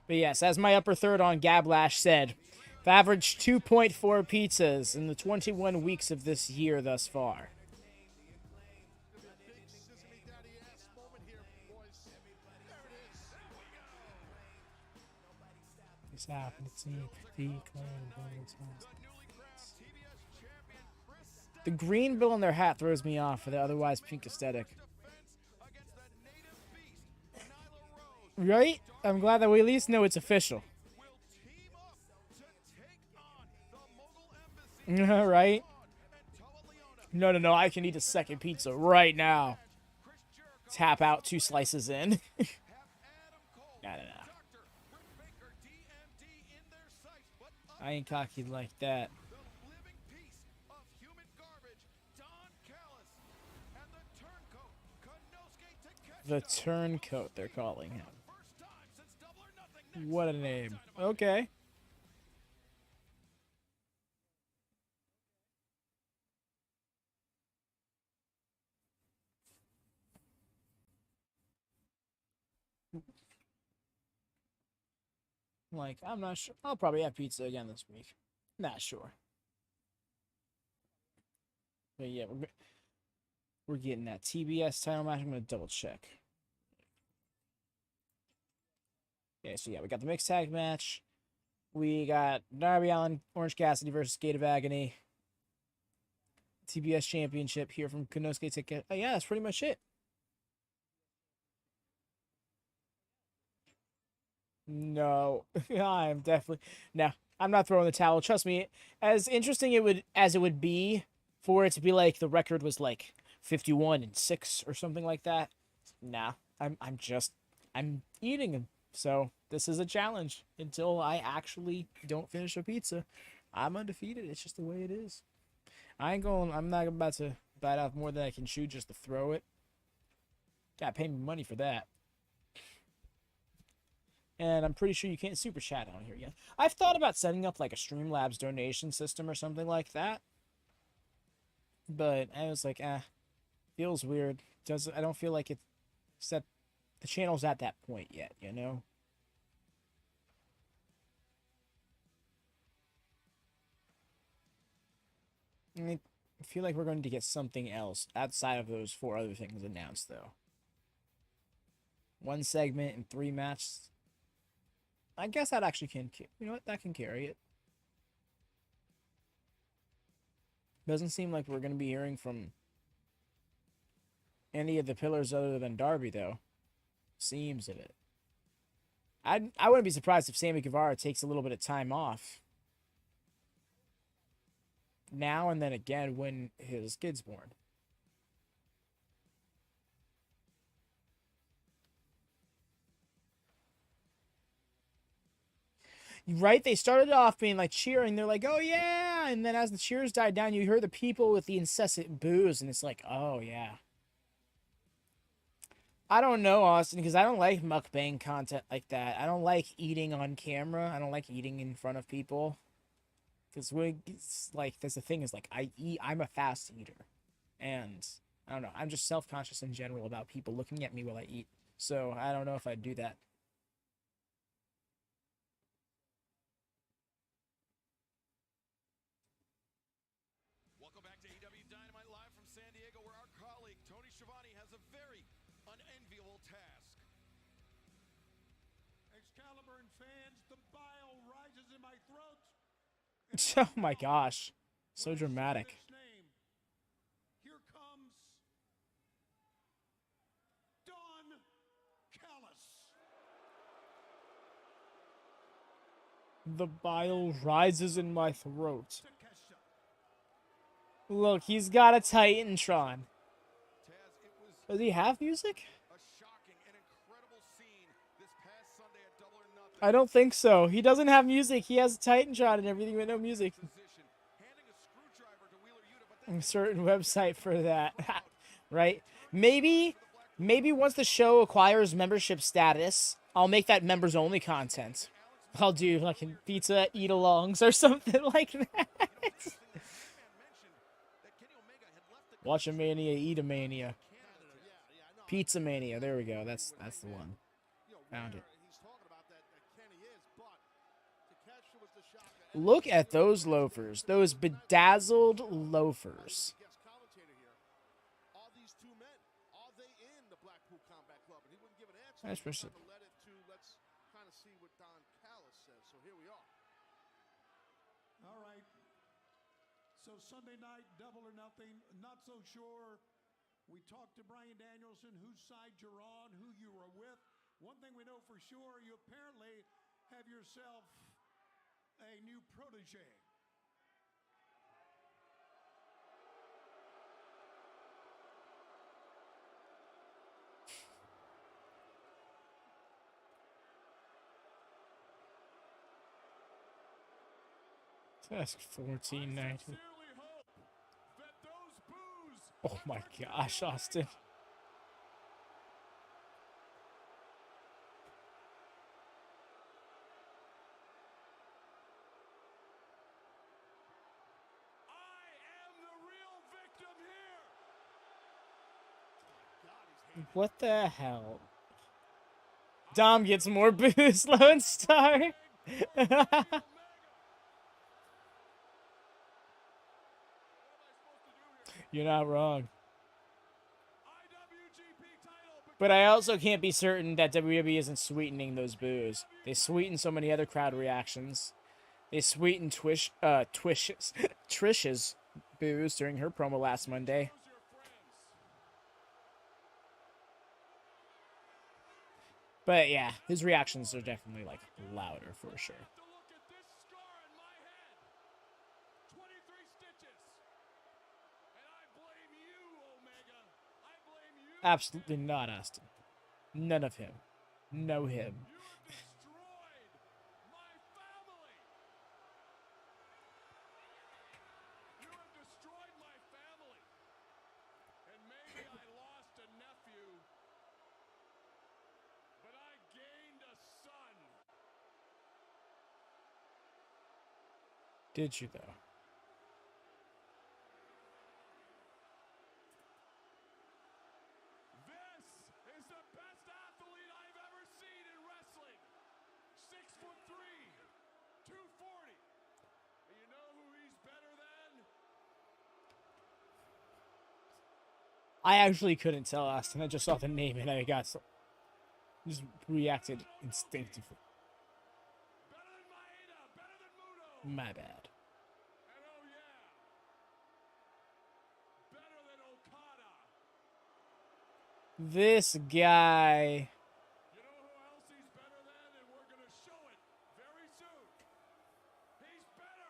But yes, as my upper third on Gablash said, I've averaged 2.4 pizzas in the 21 weeks of this year thus far. It's happening to me. The green bill in their hat throws me off for the otherwise pink aesthetic. Right? I'm glad that we at least know it's official. Right? No. I can eat a second pizza right now. Tap out 2 slices in. No. I ain't cocky like that. The Turncoat, they're calling him. What a name. Okay. Like, I'm not sure. I'll probably have pizza again this week. Not sure. But yeah, we're getting that TBS title match. I'm going to double check. Okay, so yeah, we got the mixed tag match. We got Darby Allin, Orange Cassidy versus Gate of Agony. TBS Championship here from Konosuke Takeshita. Oh, yeah, that's pretty much it. No, I'm definitely no. I'm not throwing the towel. Trust me. As interesting as it would be for it to be like the record was like 51-6 or something like that. Nah, I'm eating them. So this is a challenge until I actually don't finish a pizza. I'm undefeated. It's just the way it is. I'm not about to bite off more than I can chew just to throw it. Gotta pay me money for that. And I'm pretty sure you can't super chat on here yet. I've thought about setting up like a Streamlabs donation system or something like that. But I was like, feels weird. I don't feel like it's that the channel's at that point yet, you know? I feel like we're going to get something else outside of those 4 other things announced, though. 1 segment and 3 matches. I guess that actually can, you know what, that can carry it. Doesn't seem like we're going to be hearing from any of the pillars other than Darby, though. Seems of it. I wouldn't be surprised if Sammy Guevara takes a little bit of time off. Now and then again when his kid's born. Right? They started off being like cheering. They're like, oh yeah. And then as the cheers died down, you hear the people with the incessant boos. And it's like, oh yeah. I don't know, Austin, because I don't like mukbang content like that. I don't like eating on camera. I don't like eating in front of people. Because it's like, that's the thing is like, I'm a fast eater. And I don't know. I'm just self-conscious in general about people looking at me while I eat. So I don't know if I'd do that. Welcome back to AEW Dynamite live from San Diego, where our colleague Tony Schiavone has a very unenviable task. Excalibur and fans, the bile rises in my throat. Oh my gosh. So dramatic. Here comes Don Callis. The bile rises in my throat. Look, he's got a Titantron. Does he have music? I don't think so. He doesn't have music. He has a Titantron and everything, but no music. A certain website for that, right? Maybe once the show acquires membership status, I'll make that members only content. I'll do like pizza eat-alongs or something like that. WatchaMania, Eat-A-Mania. Pizza Mania. There we go. That's the one. Found it. Look at those loafers. Those bedazzled loafers. That's pretty sick. All right. So Sunday night, Double or Nothing. Not so sure. We talked to Bryan Danielson, whose side you're on, who you were with. One thing we know for sure, you apparently have yourself a new protege. That's 14.90. Oh my gosh, Austin. What the hell? Dom gets more boost, Lone Star. You're not wrong. But I also can't be certain that WWE isn't sweetening those boos. They sweeten so many other crowd reactions. They sweetened Trish's boos during her promo last Monday. But yeah, his reactions are definitely like louder for sure. Absolutely not, Austin. None of him. No him. Did you though? This is the best athlete I've ever seen in wrestling. 6'3", 240. And you know who he's better than? I actually couldn't tell, Austin. I just saw the name and I got so just reacted instinctively. My bad. And oh yeah, better than Okada. This guy. You know who else he's better than? And we're going to show it very soon. He's better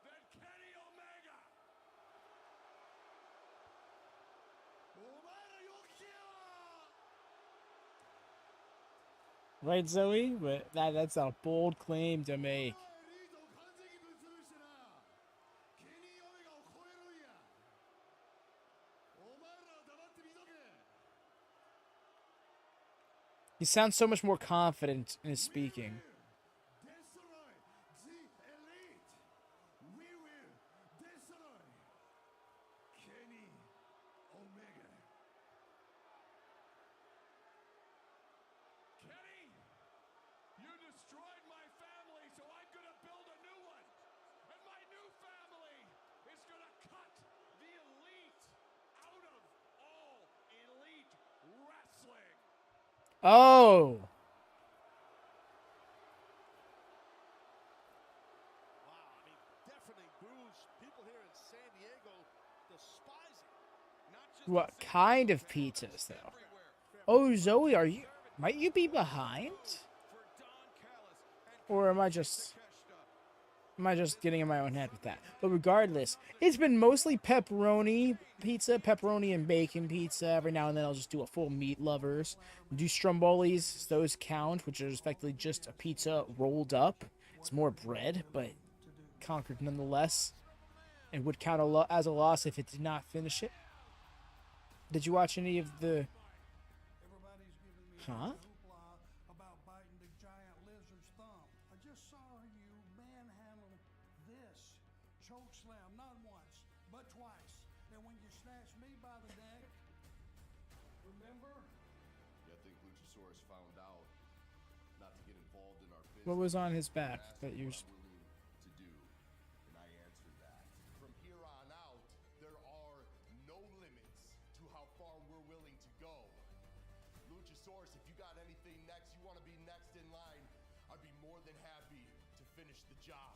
than Kenny Omega. Right, Zoe? But that's a bold claim to make. He sounds so much more confident in his speaking. Oh! What kind of pizzas, though? Oh, Zoe, might you be behind? Or am I just getting in my own head with that? But regardless, it's been mostly pepperoni pizza, pepperoni and bacon pizza. Every now and then I'll just do a full meat lovers. Do strombolis, those count, which is effectively just a pizza rolled up. It's more bread, but conquered nonetheless. It would count as a loss if it did not finish it. Did you watch any of the... Huh? About biting the giant lizard's thumb. I just saw you manhandle this choke slam, not once, but twice. And when you snatched me by the neck, remember? Yeah, I think Luchasaurus found out not to get involved in our business. What was on his back that you... To do, and I answered that. From here on out, there are no limits to how far we're willing to go. Luchasaurus, if you got anything next, you want to be next in line, I'd be more than happy to finish the job.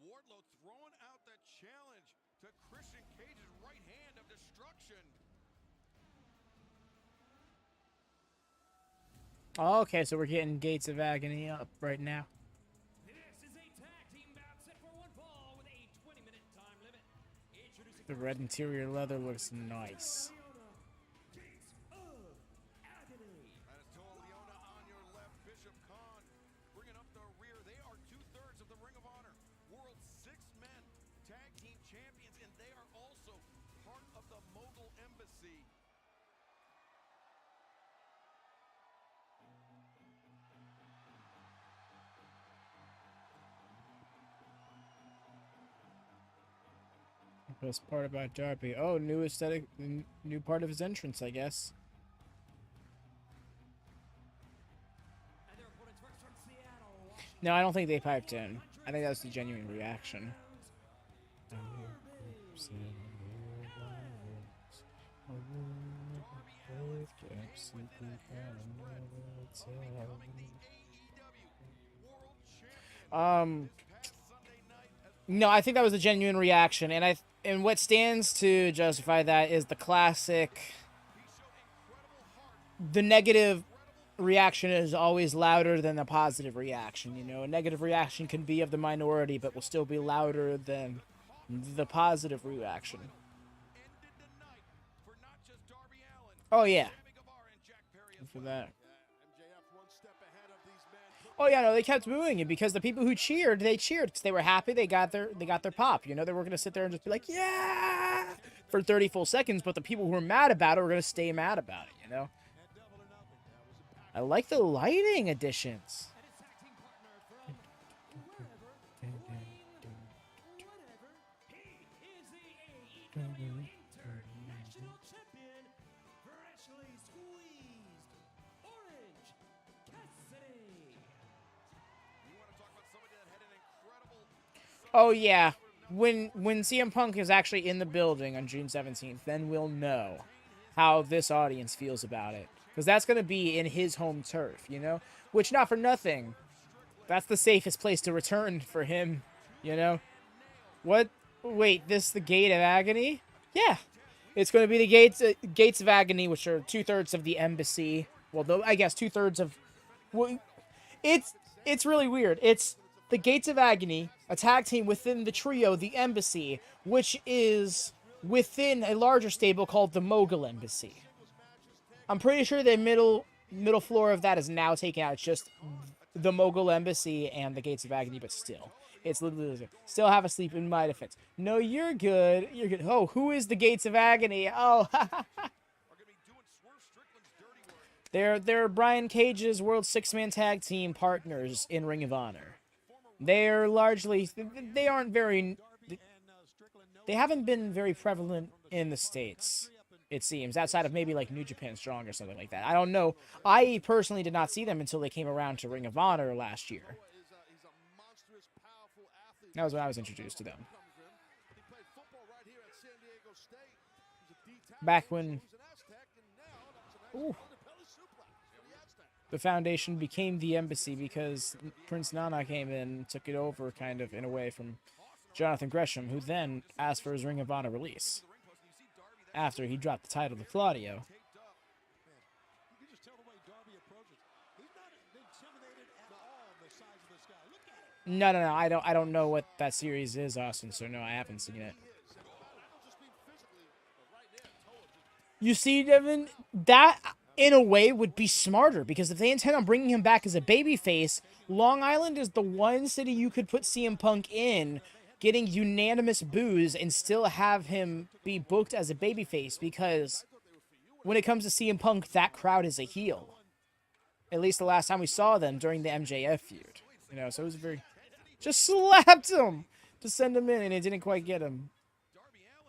Wardlow throwing out that challenge to Christian Cage's right hand of destruction. Oh, okay, so we're getting Gates of Agony up right now. This is a tag team bout set for one fall with a 20-minute time limit. Introducing The red interior leather looks nice. Gates of Agony. That is Toa Leona on your left, Bishop Khan bringing up the rear. They are 2/3 of the Ring of Honor, World 6-Men Tag Team Champions, and they are also part of the Mogul Embassy. Best part about Darby. Oh, new aesthetic, new part of his entrance, I guess. And their opponents first from Seattle. No, I don't think they piped in. I think that's the genuine reaction. No, I think that was a genuine reaction, and what stands to justify that is the classic. The negative reaction is always louder than the positive reaction. You know, a negative reaction can be of the minority, but will still be louder than the positive reaction. Oh yeah, for that. Oh yeah, no, they kept booing it because the people who cheered, they cheered because they were happy. They got their pop. You know, they were gonna sit there and just be like, yeah, for 30 full seconds. But the people who were mad about it were gonna stay mad about it. You know. I like the lighting additions. International champion, freshly squeezed orange Cassidy. You want to talk about somebody that had an incredible Oh yeah, when CM Punk is actually in the building on June 17th, then we'll know how this audience feels about it. Because that's going to be in his home turf, you know? Which, not for nothing, that's the safest place to return for him, you know? What Wait, this the Gate of Agony? Yeah. It's going to be the Gates of Agony, which are 2/3 of the embassy. Well, though I guess 2/3 of... Well, it's really weird. It's the Gates of Agony, a tag team within the trio, the Embassy, which is within a larger stable called the Mogul Embassy. I'm pretty sure the middle floor of that is now taken out. It's just the Mogul Embassy and the Gates of Agony, but still. It's literally... Still have a sleep in my defense. No, you're good. You're good. Oh, who is the Gates of Agony? Oh, They're Brian Cage's World Six-Man Tag Team partners in Ring of Honor. They're largely... They aren't very... They haven't been very prevalent in the States, it seems, outside of maybe like New Japan Strong or something like that. I don't know. I personally did not see them until they came around to Ring of Honor last year. That was when I was introduced to them. Back when... Ooh. The Foundation became the Embassy because Prince Nana came in and took it over, kind of, in a way, from Jonathan Gresham, who then asked for his Ring of Honor release after he dropped the title to Claudio. You can just tell the way Darby approaches. He's not intimidated at all the size of this guy. Look at it. No. I don't know what that series is, Austin, so no, I haven't seen it. You see, Devin, that in a way would be smarter, because if they intend on bringing him back as a babyface, Long Island is the one city you could put CM Punk in, getting unanimous boos, and still have him be booked as a babyface, because when it comes to CM Punk, that crowd is a heel. At least the last time we saw them during the MJF feud. You know, so it was very... Just slapped him to send him in, and it didn't quite get him.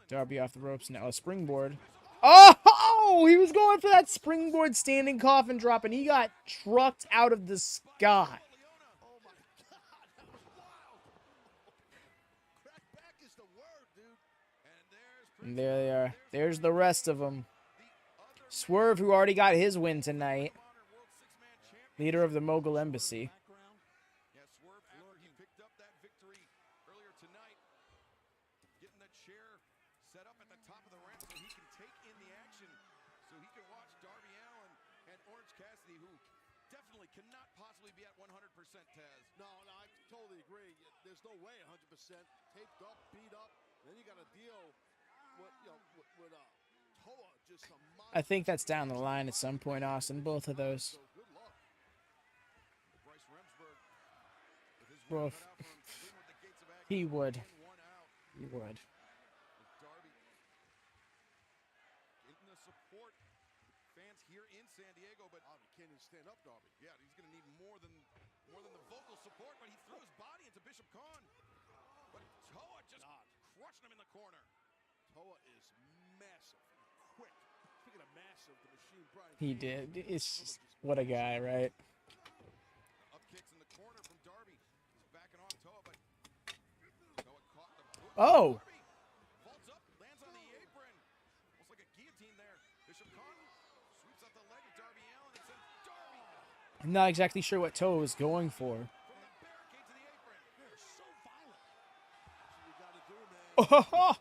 Darby off the ropes now. A springboard. Oh! He was going for that springboard standing coffin drop, and he got trucked out of the sky. And there they are. There's the rest of them. Swerve, who already got his win tonight. Leader of the Mogul Embassy. Cannot possibly be at 100%, Taz. No, I totally agree. There's no way 100%. Taped up, beat up. Then you got to deal with Toa. Just a I think that's down the line at some point, Austin. Both of those. Both. He would. He would. Can't even stand up, Darby. Yeah, he's going to need more than the vocal support, but he threw his body into Bishop Khan. But Toa just crushed him in the corner. Toa is massive and quick. Speaking of massive, the machine Brian. He did. It's just, what a guy, right? Up kicks in the corner from Darby. He's backing off Toa, but Toa caught the boot. Oh! Darby vaults up, lands on the apron. Almost like a guillotine there. Bishop Khan sweeps out the leg of Darby Allin and sends Darby. I'm not exactly sure what Toa was going for. Oh!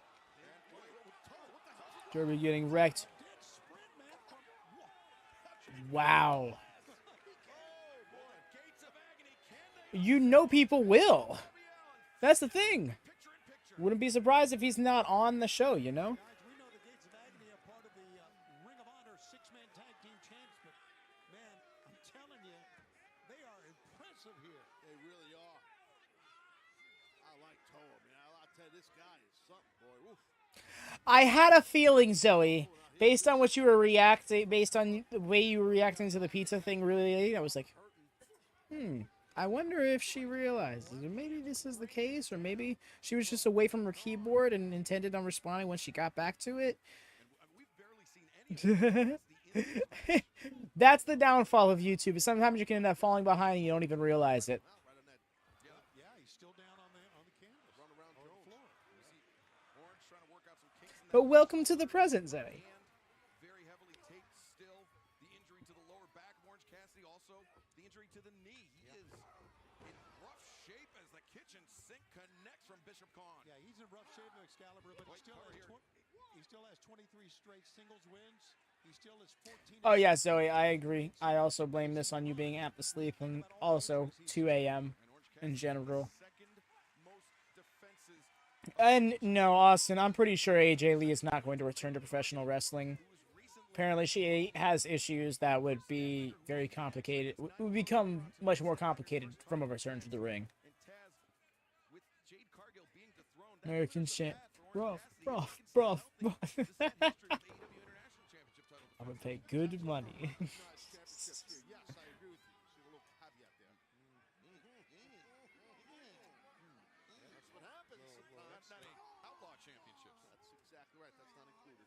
Darby getting wrecked. Wow. You know people will. That's the thing. Wouldn't be surprised if he's not on the show, you know? We know the Gates of Agony are part of the Ring of Honor six-man tag team champs, but man, I'm telling you, they are impressive here. They really are. I like Toa, man. I'll tell you, this guy is something, boy. Oof. I had a feeling, Zoe, based on what you were reacting, based on the way you were reacting to the pizza thing, really, I was like, I wonder if she realizes. Maybe this is the case, or maybe she was just away from her keyboard and intended on responding when she got back to it. That's the downfall of YouTube. Sometimes you can end up falling behind and you don't even realize it. Yeah, he's still down on the canvas. Run around on the floor. You see Orange trying to work out some kinks in that. But welcome to the present, Zoe. Very heavily taped still. The injury to the lower back of Orange Cassidy, also the injury to the knee. He is in rough shape as the kitchen sink connects from Bishop Khan. Yeah, he's in rough shape of Excalibur, but he still has 23 straight singles wins. He still is 14. Oh yeah, Zoe, I agree. I also blame this on you being apt to sleep and also 2 a.m. in general. And no, Austin, I'm pretty sure AJ Lee is not going to return to professional wrestling. Apparently, she has issues that would be very complicated. Would become much more complicated from a return to the ring. American champ, bro. I'm gonna pay good money. Yes, I agree with you. She's a little caveat there. That's what happens. Not any outlaw championships. That's exactly right. That's not included.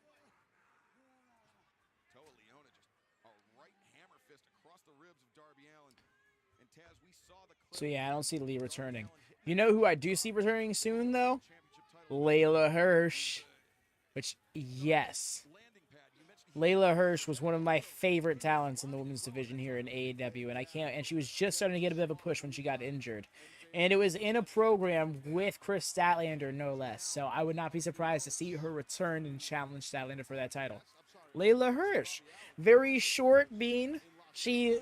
Toa Leona just a right hammer fist across the ribs of Darby Allin. And Taz, we saw the clip. So yeah, I don't see Lee returning. You know who I do see returning soon though? Layla Hirsch. Which, yes. Layla Hirsch was one of my favorite talents in the women's division here in AEW, and she was just starting to get a bit of a push when she got injured. And it was in a program with Kris Statlander, no less. So I would not be surprised to see her return and challenge Statlander for that title. Layla Hirsch, very short bean. She's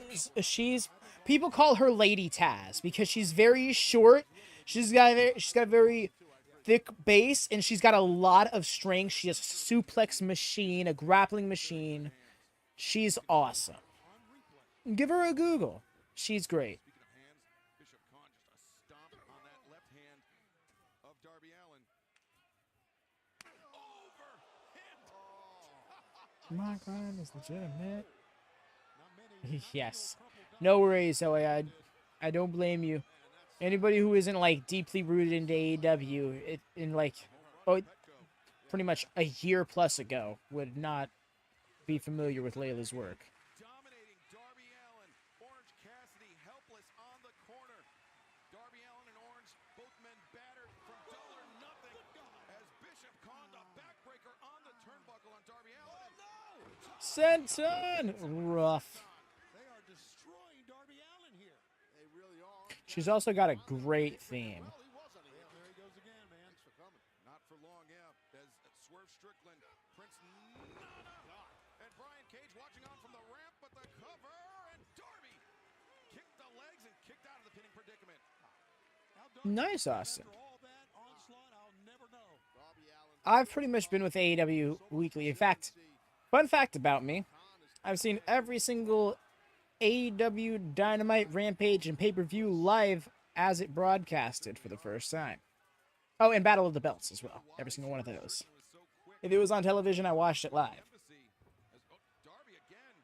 people call her Lady Taz because she's very short. She's got a very thick base, and she's got a lot of strength. She has a suplex machine, a grappling machine. She's awesome. Give her a Google. She's great. Speaking of hands, Bishop Khan just a stomp on that left hand of Darby Allin. My grind is legitimate. Yes. No worries, Zoe. I don't blame you. Anybody who isn't like deeply rooted into AEW pretty much a year plus ago would not be familiar with Layla's work. Dominating Darby Allin. Orange Cassidy helpless on the corner. Darby Allin and Orange, both men battered from double or nothing. As Bishop Khan, the backbreaker on the turnbuckle on Darby Allin. Senton! Rough. They are destroying Darby Allin here. They really are. She's also got a great theme. Well, he was on the Yeah, there he goes again, man. Thanks for coming. Not for long, yeah. As Swerve Strickland, Prince Nana, and Brian Cage watching on from the ramp, but the cover, and Darby kicked the legs and kicked out of the pinning predicament. Nice, Austin. After all that onslaught, I'll never know. Darby Allin. I've pretty much been with AEW weekly. In fact, fun fact about me, I've seen every single AEW Dynamite, Rampage, and pay-per-view live as it broadcasted for the first time. Oh, and Battle of the Belts as well. Every single one of those. If it was on television, I watched it live. Darby again.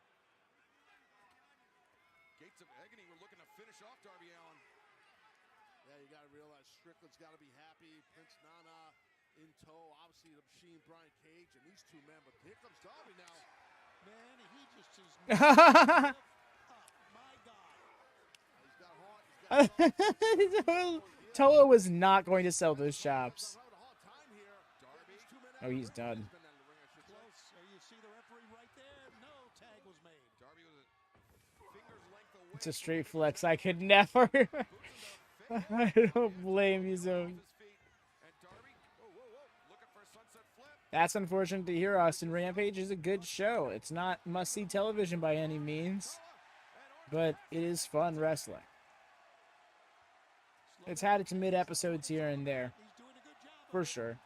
Gates of Agony were looking to finish off Darby Allin. Yeah, you got to realize Strickland's got to be happy. Prince Nana in tow. Obviously, the Machine, Brian Cage, and these two men. But here comes Darby now. Man, he just is. My God. He's got heart. Toa was not going to sell those chops. Having a hard time here. Darby. Two men Oh, he's done. Close. You see the referee right there? No tag was made. Darby was a finger's length away. It's a straight flex. I could never. I don't blame you, Zoe. That's unfortunate to hear, Austin. Rampage is a good show. It's not must-see television by any means, but it is fun wrestling. It's had its mid-episodes here and there, for sure.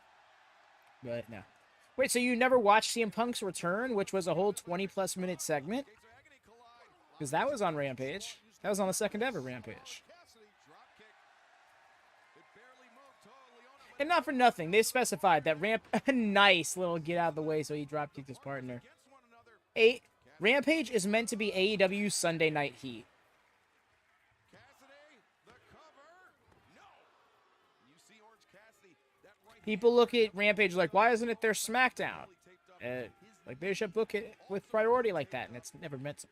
But no. Wait, so you never watched CM Punk's return, which was a whole 20-plus minute segment? Because that was on Rampage. That was on the second ever Rampage. And not for nothing, they specified that a nice little get out of the way so he drop kicked his partner. Rampage is meant to be AEW Sunday Night Heat. People look at Rampage like, why isn't it their SmackDown? Like they should book it with priority like that, and it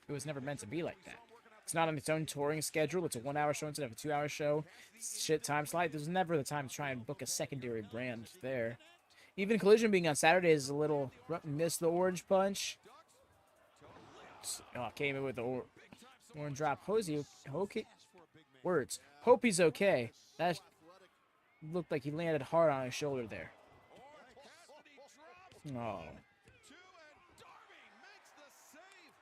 was never meant to be like that. It's not on its own touring schedule. It's a 1-hour show instead of a 2-hour show. Shit time slide. There's never the time to try and book a secondary brand there. Even Collision being on Saturday is a little missed the orange punch. Oh, came in with the orange drop. Hosey, okay. Words. Hope he's okay. looked like he landed hard on his shoulder there. Cassidy drops Oh. two, and Darby makes the save.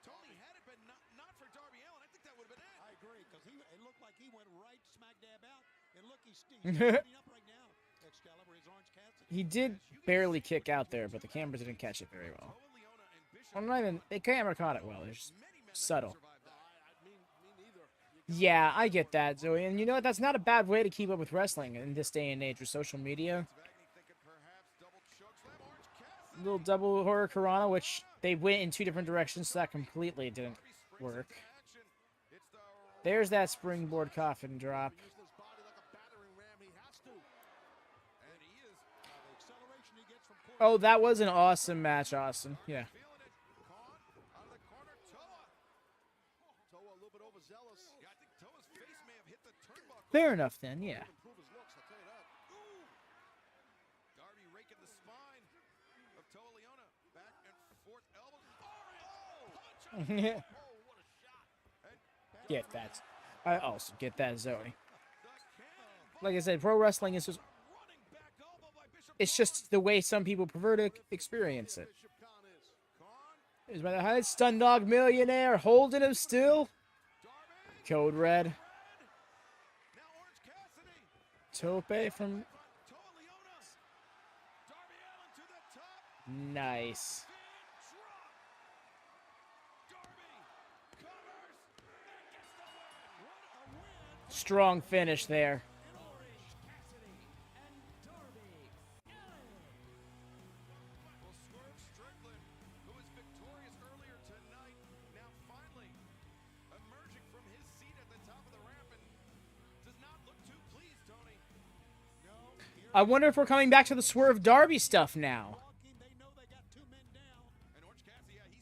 Tony, had it been not for Darby Allin, I think that would have been it. I agree, because it looked like he went right smack dab out. And look, he's standing up right now. Excalibur is Orange Cassidy. He did barely kick out there, but the camera didn't catch it very well. Well, not even the camera caught it well. It's subtle. Yeah, I get that, Zoe. And you know what? That's not a bad way to keep up with wrestling in this day and age with social media. Little double horror Karana, which they went in 2 different directions, so that completely didn't work. There's that springboard coffin drop. Oh, that was an awesome match, Austin. Yeah. Fair enough, then, yeah. Darby raking the spine of Toa Leona. Back and forth elbows. Get that. I also get that, Zoe. Like I said, pro wrestling is just... It's just the way some people prefer to experience it. Here's by the height, Stun Dog Millionaire, holding him still. Code Red. Tope from... Nice. Strong finish there. Well, Swerve Strickland, who was victorious earlier tonight, now finally emerging from his seat at the top of the ramp and does not look too pleased, Tony. I wonder if we're coming back to the Swerve Darby stuff now. And Orange Cassidy, yeah,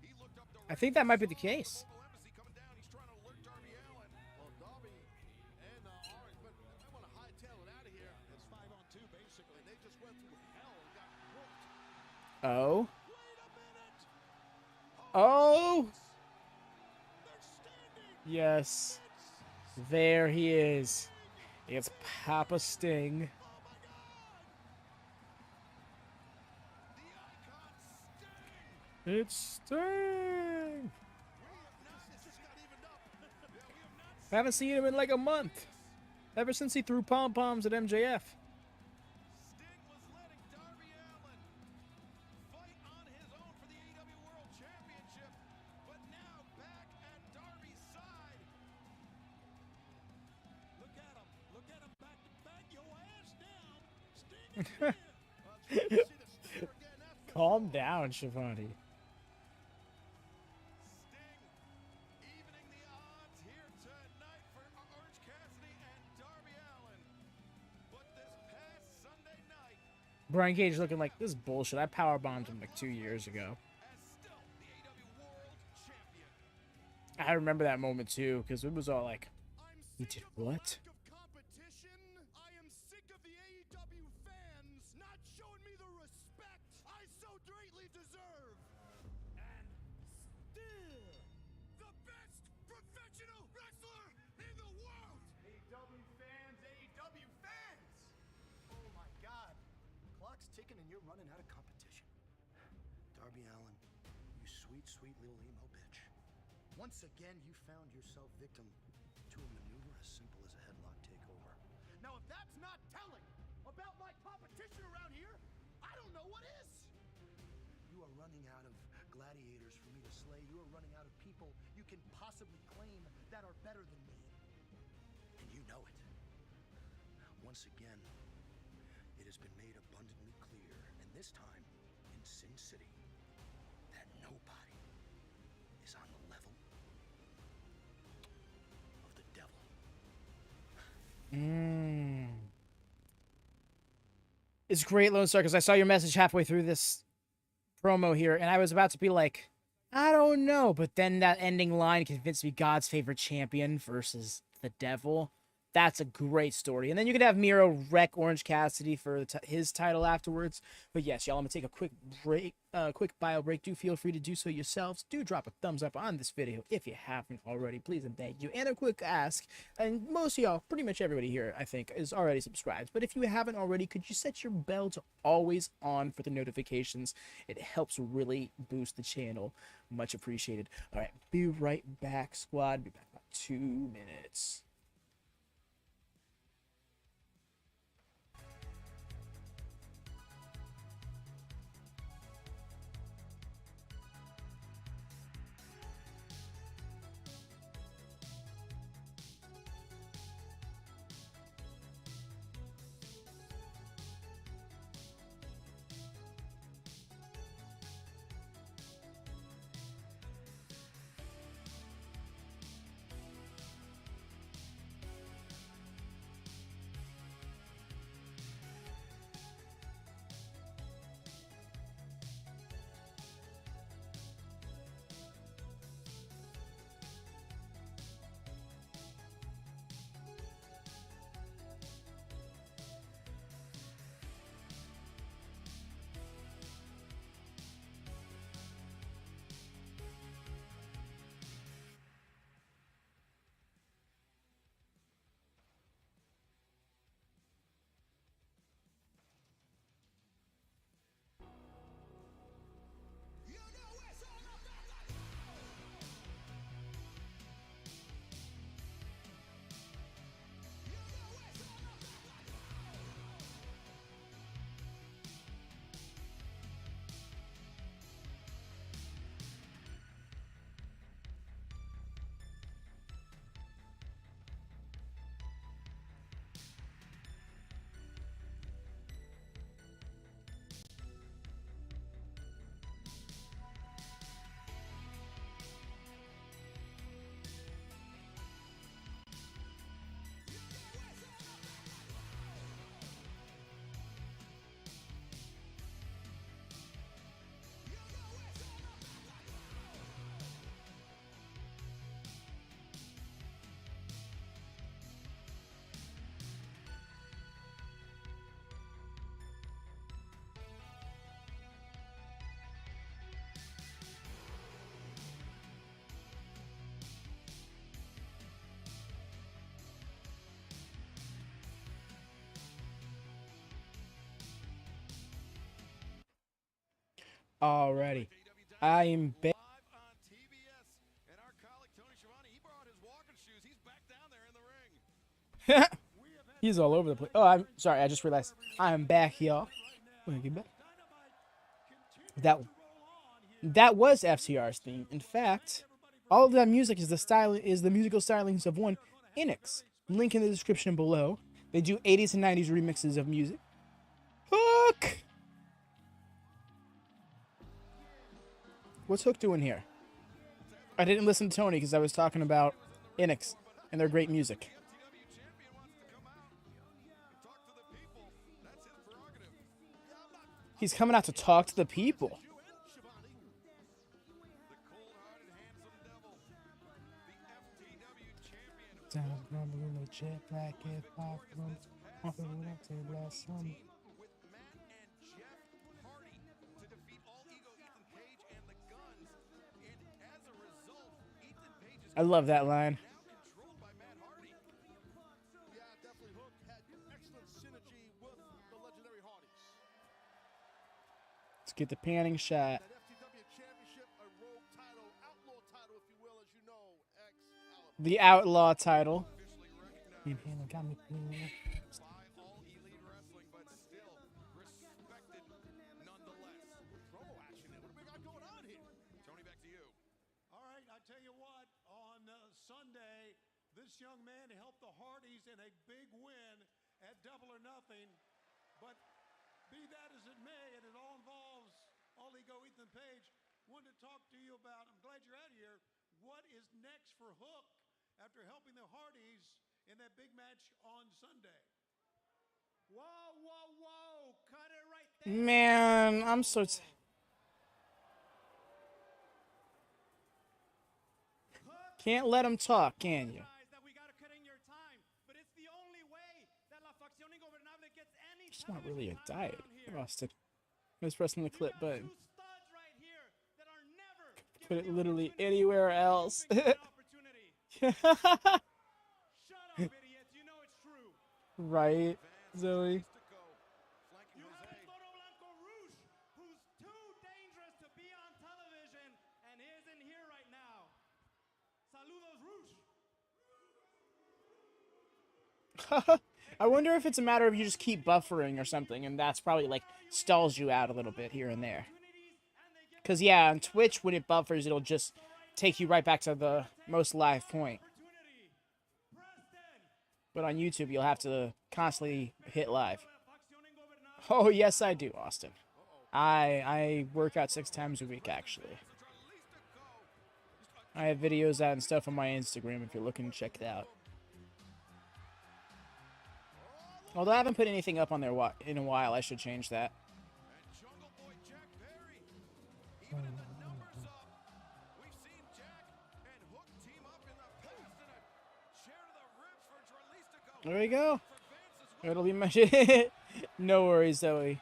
he looked up the I think that might be the case. Global Embassy coming down. He's trying to alert Darby Allin. Well, Darby and Orange, but they want to hightail it out of here. It's 5-on-2, basically. They just went through hell and got whooped. Oh. Oh. Yes. There he is. It's Papa Sting. It's Sting. I haven't seen him in like a month. Ever since he threw pom-poms at MJF. Sting was letting Darby Allin fight on his own for the AEW World Championship, but now back at Darby's side. Look at him. Look at him back to back. Your ass down. Sting. Calm down, Shivani. Sting evening the odds here tonight for Orange Cassidy and Darby Allin. But this past Sunday night, Brian Cage looking like, this is bullshit. I powerbombed him like 2 years ago. as still the AEW World Champion. I remember that moment too, because it was all like, I'm he sick did of the what? lack of competition. I am sick of the AEW fans not showing me the respect I so greatly deserve. And still, the best professional wrestler in the world. AEW fans, AEW fans. Oh my God. Clock's ticking and you're running out of competition. Darby Allin, you sweet, sweet little emo bitch. Once again, you found yourself victim to a maneuver as simple as a headlock takeover. Now, if that's not telling about my competition around here, I don't know what is. You are running out of gladiators for me to slay. You are running out of people you can possibly claim that are better than me. And you know it. Once again, it has been made abundantly clear, and this time in Sin City, that nobody is on the level of the devil. It's great, Lone Star, because I saw your message halfway through this promo here, and I was about to be like, I don't know, but then that ending line convinced me God's favorite champion versus the devil. That's a great story. And then you could have Miro wreck Orange Cassidy for his title afterwards. But yes, y'all, I'm going to take a quick break, quick bio break. Do feel free to do so yourselves. Do drop a thumbs up on this video if you haven't already. Please and thank you. And a quick ask, and most of y'all, pretty much everybody here, I think, is already subscribed. But if you haven't already, could you set your bell to always on for the notifications? It helps really boost the channel. Much appreciated. All right, be right back, squad. Be back in about 2 minutes. Alrighty. I am back. Live on TBS. And our colleague Tony Schiavone, he brought his walking shoes. He's back down there in the ring. He's all over the place. Oh, I'm sorry. I just realized I'm back, y'all. Get back. That was FTR's theme. In fact, all of that music is the musical stylings of one Enix. Link in the description below. They do 80s and 90s remixes of music. Hook. What's Hook doing here? I didn't listen to Tony because I was talking about Enix and their great music. He's coming out to talk to the people. I love that line. Yeah, definitely Hook had excellent synergy with the legendary Hardys. Let's get the panning shot. That FTW Championship, a rogue title, outlaw title, if you will, as you know, ex-Allin. The outlaw title. Sunday, this young man helped the Hardys in a big win at Double or Nothing. But be that as it may, and it all involves All Ego Ethan Page, wanted to talk to you about, I'm glad you're out here, what is next for Hook after helping the Hardys in that big match on Sunday? Whoa, whoa, whoa. Cut it right there. Man, I'm so... Can't let him talk, can you? That we gotta cut in your time, but it's the not really a diet, Austin. I was pressing the clip button. Put it literally anywhere else. Right, Zoe? I wonder if it's a matter of you just keep buffering or something, and that's probably, like, stalls you out a little bit here and there. Because, yeah, on Twitch, when it buffers, it'll just take you right back to the most live point. But on YouTube, you'll have to constantly hit live. Oh, yes, I do, Austin. I work out 6 times a week, actually. I have videos out and stuff on my Instagram if you're looking to check it out. Although I haven't put anything up on there in a while, I should change that. There we go. It'll be my No worries, Zoe.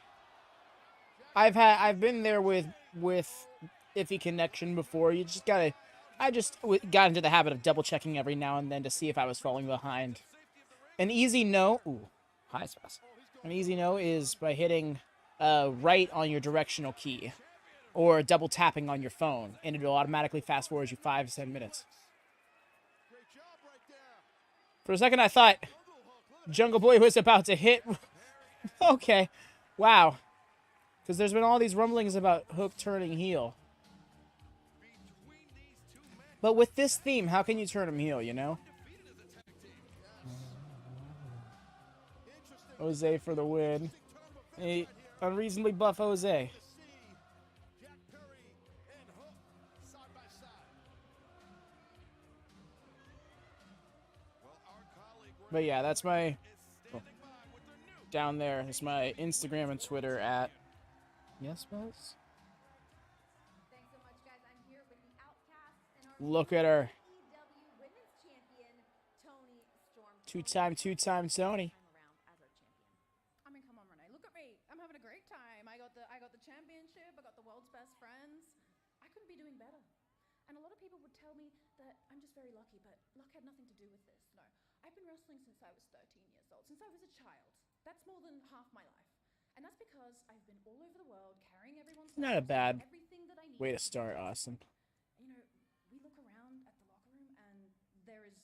I've been there with iffy connection before. You just gotta. I just got into the habit of double checking every now and then to see if I was falling behind. An easy no. Ooh, high spots. An easy no is by hitting right on your directional key, or double tapping on your phone, and it'll automatically fast forward you 5 to 10 minutes. For a second, I thought Jungle Boy was about to hit. Okay, wow. Because there's been all these rumblings about Hook turning heel. But with this theme, how can you turn him heel, you know? Jose for the win. A unreasonably buff Jose. But yeah, that's my... down there is my Instagram and Twitter at... Yes, Buzz? Look at her. Two-time Tony. I mean, come on, Renee. Look at me. I'm having a great time. I got the championship. I got the world's best friends. I couldn't be doing better. And a lot of people would tell me that I'm just very lucky, but luck had nothing to do with this. No, I've been wrestling since I was 13 years old, since I was a child. That's more than half my life. And that's because I've been all over the world carrying everyone's Not a bad everything that I need. way to start, Austin. You know, we look around at the locker room and there is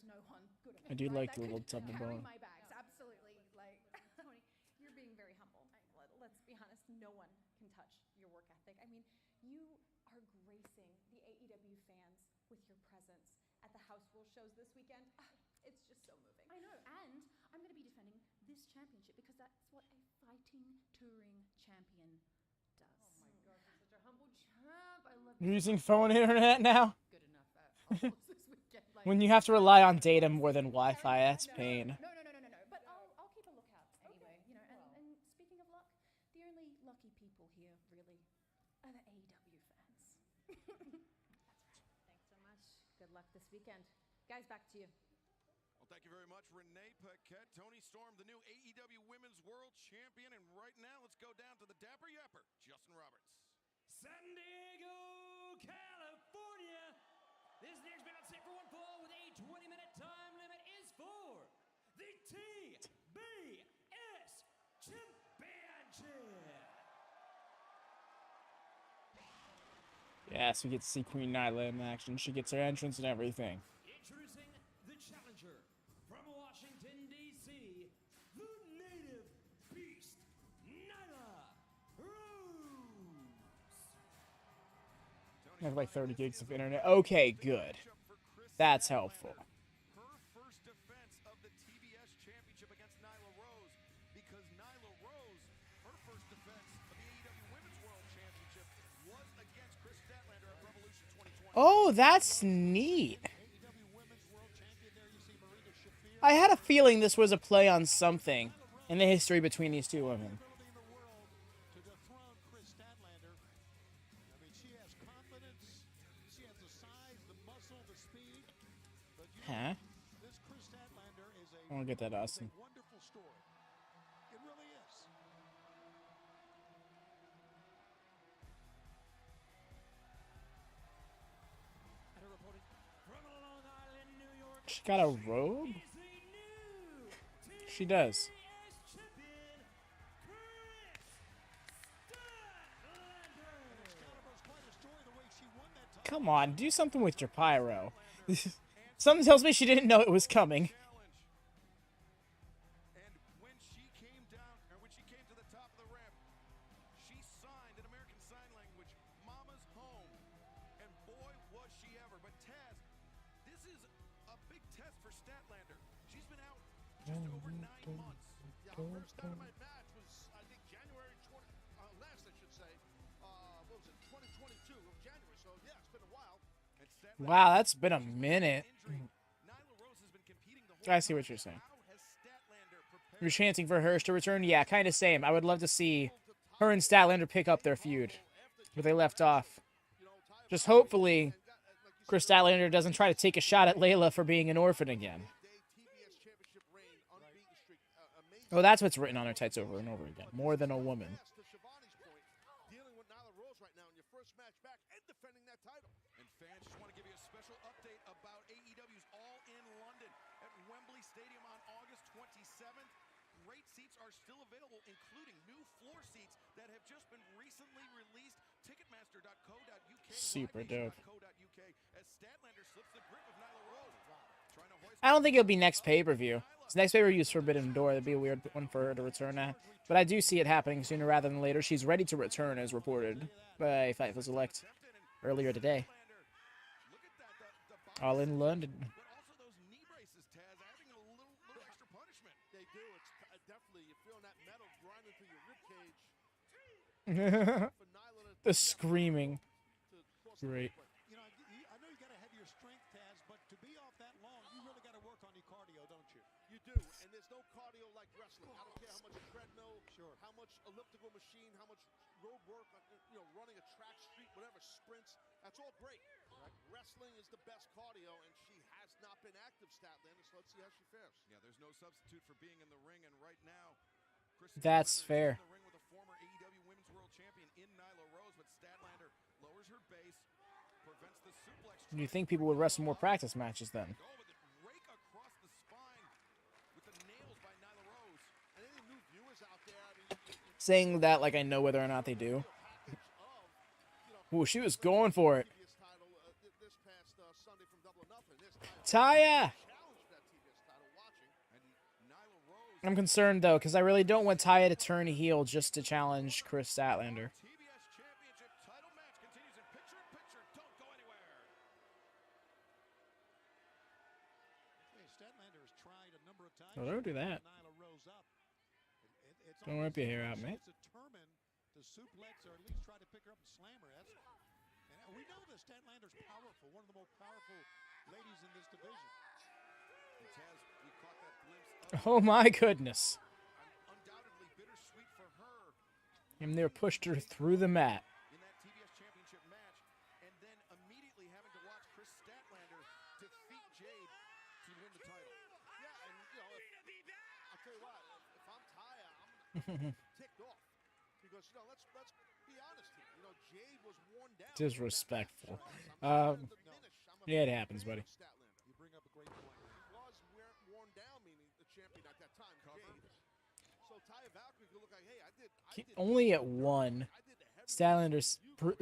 no one good enough. I do like the that little could double carry bone. my bags, absolutely. Like Tony, you're being very humble. Let's be honest, no one can touch your work ethic. I mean, you are gracing the AEW fans with your presence at the House Rule shows this weekend. It's just so moving. I know, and I'm going to be defending this championship because that's what a fighting touring champion does. Oh my gosh, you're such a humble champ. I love You're using phone internet now? good enough at this weekend. Like, When you have to rely on data more than Wi-Fi, that's pain. No. But I'll keep a lookout anyway. You know, and speaking of luck, the only lucky people here really are the AEW fans. That's right. Thanks so much. Good luck this weekend. Guys, back to you. Well, thank you very much, Renee Paquette. Tony Storm, the new AEW Women's World Champion. And right now, let's go down to the Dapper Yapper, Justin Roberts. San Diego, California. This next bout set for one fall with a 20-minute time limit is for the TBS Championship. Yes, we get to see Queen Nyla in action. She gets her entrance and everything. Introducing the challenger from Washington, D.C., the native beast, Nyla Rose. I have like 30 gigs of internet. Okay, good. That's helpful. Her first defense of the TBS Championship against Nyla Rose, because Nyla Rose, her first defense of the AEW Women's World Championship was against Kris Statlander at Revolution 2020. Oh, that's neat. I had a feeling this was a play on something in the history between these two women. Huh? I don't get that, Austin. Wonderful story. It really is. She got a robe? She does. Come on, do something with your pyro. Something tells me she didn't know it was coming. And when she came down, or when she came to the top of the ramp, she signed in American Sign Language, Mama's home. And boy, was she ever. But Taz, this is a big test for Statlander. She's been out just over 9 months. Yeah, our first Dynamite match was, I think, January 20, last I should say. What was it, 2022 of January. So, yeah, it's been a while. Wow, that's been a minute. I see what you're saying. You're chanting for hers to return? Yeah, kind of same. I would love to see her and Statlander pick up their feud where they left off. Just hopefully Kris Statlander doesn't try to take a shot at Layla for being an orphan again. Oh, that's what's written on her tights over and over again. More than a woman. Dealing with Nyla Rose right now in your first match back and defending that title. And fans, just want to give you a special update about AEW's All in London at Wembley Stadium on August 27th. Great seats are still available, including new floor seats that have just been recently released. Ticketmaster.co.uk. Super dope. As Statlander slips the grip of Nyla Rose. I don't think it'll be next pay-per-view. This next pay-per-view is Forbidden Door. That'd be a weird one for her to return at. But I do see it happening sooner rather than later. She's ready to return, as reported by Fightful Select earlier today. All in London. But also those knee braces, Taz, adding a little extra punishment. They do. It's definitely, you're feeling that metal grinding through your rib cage. The screaming. Great. You know, I know you got to have your strength, Taz, but to be off that long, you really got to work on your cardio, don't you? You do, and there's no cardio like wrestling. I don't care how much treadmill, how much elliptical machine, how much road work, running a track street, whatever, sprints. That's all great. Wrestling is the best cardio, and she has not been active, Statlander, so let's see how she fares. Yeah, there's no substitute for being in the ring, and right now, Kris That's fair. in the ring with a former AEW Women's World Champion in Nyla Rose, but Statlander lowers her base, prevents the suplex. You think people would wrestle more practice matches then? Go with it, rake across the spine with the nails by Nyla Rose. And any new viewers out there, Saying that like I know whether or not they do. Ooh, she was going for it. this past Sunday from Double or Nothing, Taya! challenged that TBS title watching. And Nyla Rose, I'm concerned, though, because I really don't want Taya to turn heel just to challenge Kris Statlander. TBS Championship title match continues in picture-in-picture. Don't go anywhere. Hey, Statlander has tried a number of times. Oh, don't do that. Nyla Rose up. It's Don't rip your hair out, mate. She's determined to suplex or at least try to pick her up and slam her. And we know that Statlander's powerful, one of the most powerful ladies in this division. And Taz, we caught that glimpse of Oh my goodness. undoubtedly bittersweet for her And they pushed her through the mat. in that TBS Championship match, and then immediately having to watch Kris Statlander defeat Jade to win the title. Yeah, and I'll tell you what, if I'm Taya, I'm ticked off because let's be honest here. Jade was worn down. Disrespectful. I'm not diminish. I'm a Yeah, it happens, buddy. Statlander. You bring up a great point. He was worn down, meaning the champion at that time, Jade. So Taya Valkyrie could look like, hey, I did Only at one. I did the heavy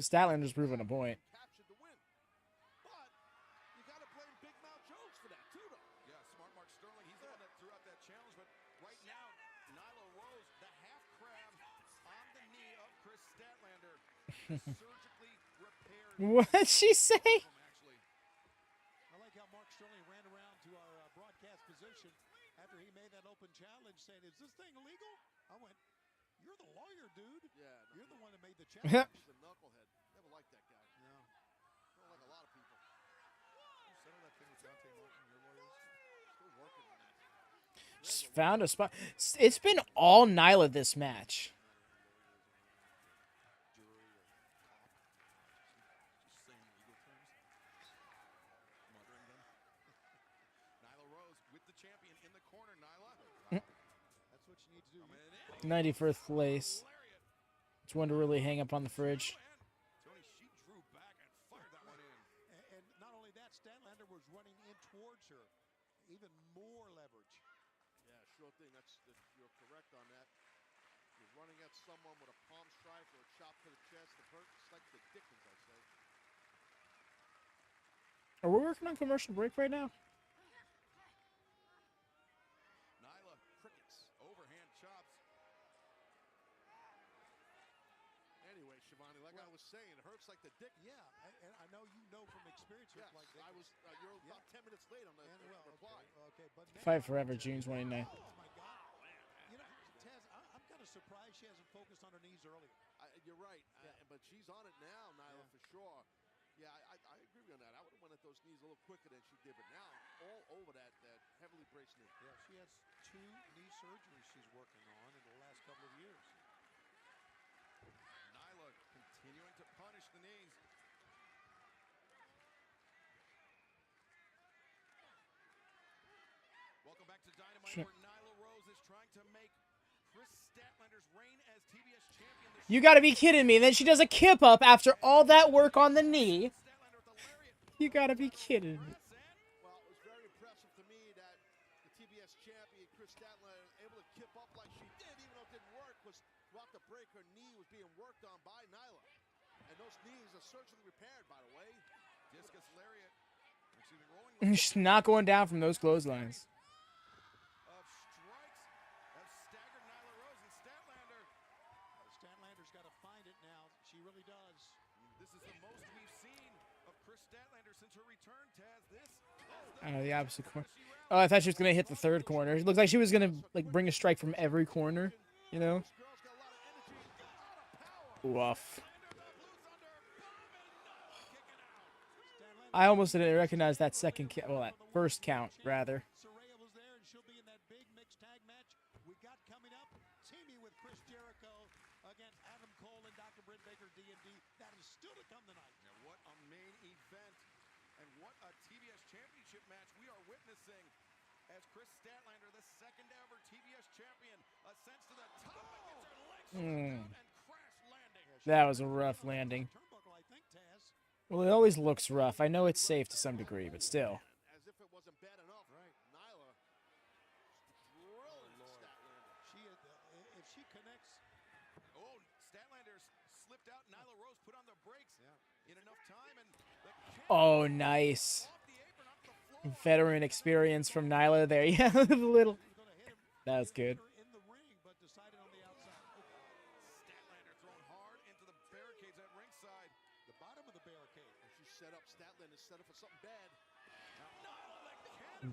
Statlander's proven a point. captured the win. But you got to blame Big Mouth Jones for that too, though. Yeah, smart Mark Sterling, he's the one that threw out that challenge, but right now, Nyla Rose, the half crab on the knee of Kris Statlander, surgically repaired. What'd she say? Actually, I like how Mark Sterling ran around to our broadcast position after he made that open challenge saying, is this thing illegal? I went, you're the lawyer, dude. Yeah, You're the one that made the challenge. He's a knucklehead. Never liked that guy. No. Don't like a lot of people. you settle that thing with Dante Martin, your lawyers? Still working on that. Just found a spot. It's been all Nyla this match. Jury or cop? Just saying legal terms. Muttering them. Nyla Rose with the champion in the corner. Nyla. That's what you need to do. Coming in. 91st place. Lariat. It's one to really hang up on the fridge. Tony, she drew back and fired that one in. And not only that, Statlander was running in towards her. at someone with a palm strike or a chop to the chest, it hurts like the dickens, I say. Are we working on commercial break right now? Nyla crickets, overhand chops. Anyway, Shivani, like I was saying, it hurts like the dick. Yeah, and I know you know from experience. Yes, Like I was. You're about 10 minutes late on the reply. Okay, but now, Fight Forever, June 29th. oh my God! You know, Taz, I'm kind of surprised she hasn't focused on her knees earlier. You're right, but she's on it now, Nyla, for sure. Yeah, I agree with you on that. I would have went at those knees a little quicker than she did, but now all over that heavily braced knee. Yeah, she has 2 knee surgeries she's working on in the last couple of years. Nyla continuing to punish the knees. Welcome back to Dynamite, where Nyla Rose is trying to make Kris Statlander's reign as TBS champion. You gotta be kidding me. Then she does a kip up after all that work on the knee. You gotta be kidding me. Well, it was very impressive to me that the TBS champion, Kris Statlander, able to kip up like she did, even though it didn't work, was throughout the break, her knee was being worked on by Nyla. And those knees are surgically repaired, by the way. Discus lariat. Rolling She's not going down from those clotheslines. of strikes have staggered Nyla Rose and Statlander. Statlander's got to find it now. She really does. This is the most we've seen of Kris Statlander since her return, Taz. This The opposite corner. Oh, I thought she was gonna hit the third corner. It looked like she was gonna like bring a strike from every corner, you know. Woof. I almost didn't recognize that second count. Well, that first count rather. Saraya was there, and she'll be in that big mixed tag match we got coming up. Teaming with Chris Jericho against Adam Cole and Dr. Britt Baker, D.M.D. That is still to come tonight. Now, what a main event, and what a TBS Championship match we are witnessing as Kris Statlander, the second ever TBS champion, ascends to the top and gets her legs and crash landing. That was a rough landing. Turnbuckle, I think, Taz. Well, it always looks rough. I know it's safe to some degree, but still. As if it wasn't bad enough. Right. Nyla drilling Statlander. If she connects, Oh, Statlander's slipped out. Nyla Rose put on the brakes in enough time, and the kick Oh, nice. off the apron onto the floor. Veteran experience from Nyla there. Yeah, a little. That was good. in the ring, but decided on the outside. Statlander thrown hard into the barricades at ringside. The bottom of the barricade. She set up Statlander, set up for something bad.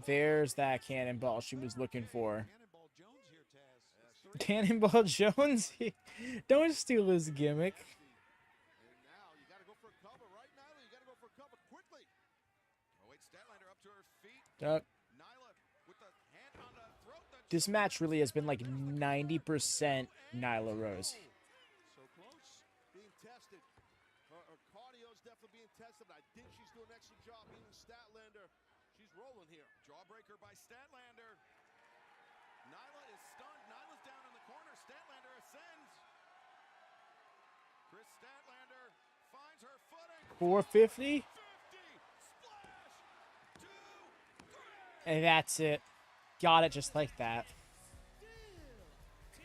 There's that cannonball she was looking for. Cannonball Jones here, Taz. Cannonball Jones? Don't steal his gimmick. And now you got to go for a cover, right, Nyla? You got to go for a cover quickly. Oh, wait, Statlander up to her feet. Uh, Nyla with the hand on the throat. this match really has been like 90% Nyla Rose. So close. Being tested. Her cardio is definitely being tested, but I think she's doing an excellent job beating Statlander. She's rolling here. Jawbreaker by Statlander. Nyla is stunned. Nyla's down in the corner. Statlander ascends. Kris Statlander finds her footing. 450? 50. Splash. 2, 3. And that's it. Got it just like that.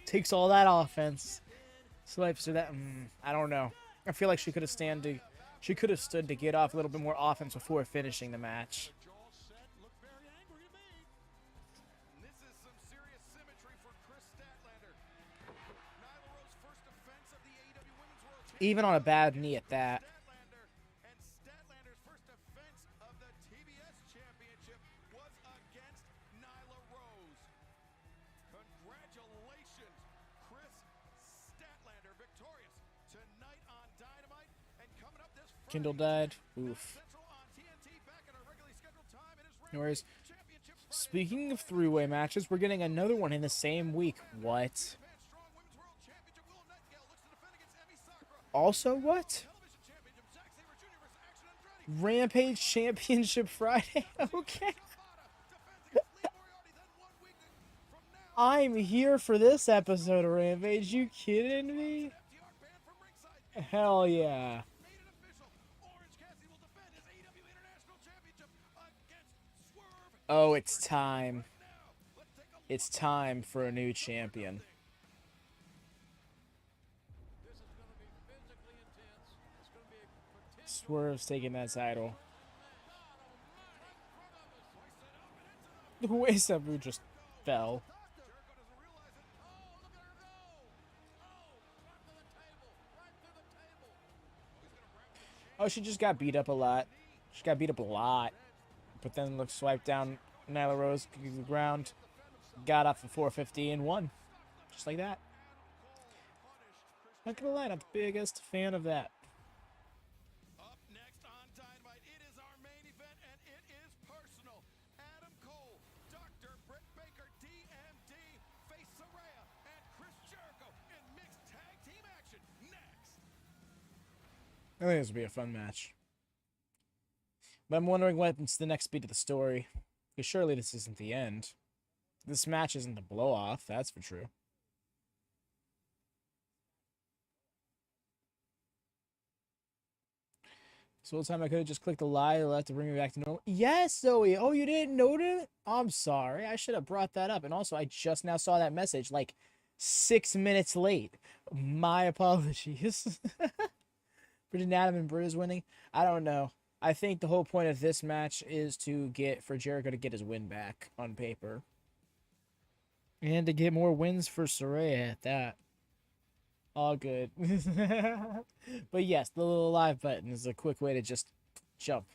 Takes all that offense. Swipes to that. I don't know. I feel like she could have stood to get off a little bit more offense before finishing the match. Jaw set, look very angry to me. And this is some serious symmetry for Kris Statlander. Nyla Rose's first defense of the AEW Women's World Championship. Even on a bad knee at that. Statlander, and Statlander's first defense of the TBS Championship was against Nyla Rose. Congratulations, Kris Statlander, victorious tonight on Dynamite, and coming up this Friday, Kindle died. Oof. Central on TNT, back at our regularly scheduled time. It is No worries. Championship Friday. Speaking of three-way matches, we're getting another one in the same week. What? Advanced Strong Women's World Championship, Will Nightingale looks to defend against Emi Sakura. Also, what? Television Championship, Zack Sabre Jr. versus Action Andretti. Rampage Championship Friday? Okay. I'm here for this episode of Rampage. You kidding me? Hell yeah. Oh, it's time. It's time for a new champion. Swerve's taking that title. The way Sabu just fell. Oh, she just got beat up a lot. She got beat up a lot. But then looked swiped down. Nyla Rose to the ground. Got off the 450 and won. Just like that. Not gonna lie, not the biggest fan of that. Up next on Dynamite, it is our main event, and it is personal. Adam Cole, Dr. Britt Baker, D.M.D, face Saraya and Chris Jericho in mixed tag team action. Next. I think this will be a fun match. But I'm wondering what's the next beat of the story. Because surely this isn't the end. This match isn't the blow-off, that's for true. This whole time I could have just clicked the lie to let to bring me back to normal. Yes, Zoe! Oh, you didn't notice? I'm sorry. I should have brought that up. And also, I just now saw that message, like, 6 minutes late. My apologies. Britt Adam and Britt is winning. I don't know. I think the whole point of this match is for Jericho to get his win back on paper. And to get more wins for Saraya at that. All good. But yes, the little live button is a quick way to just jump.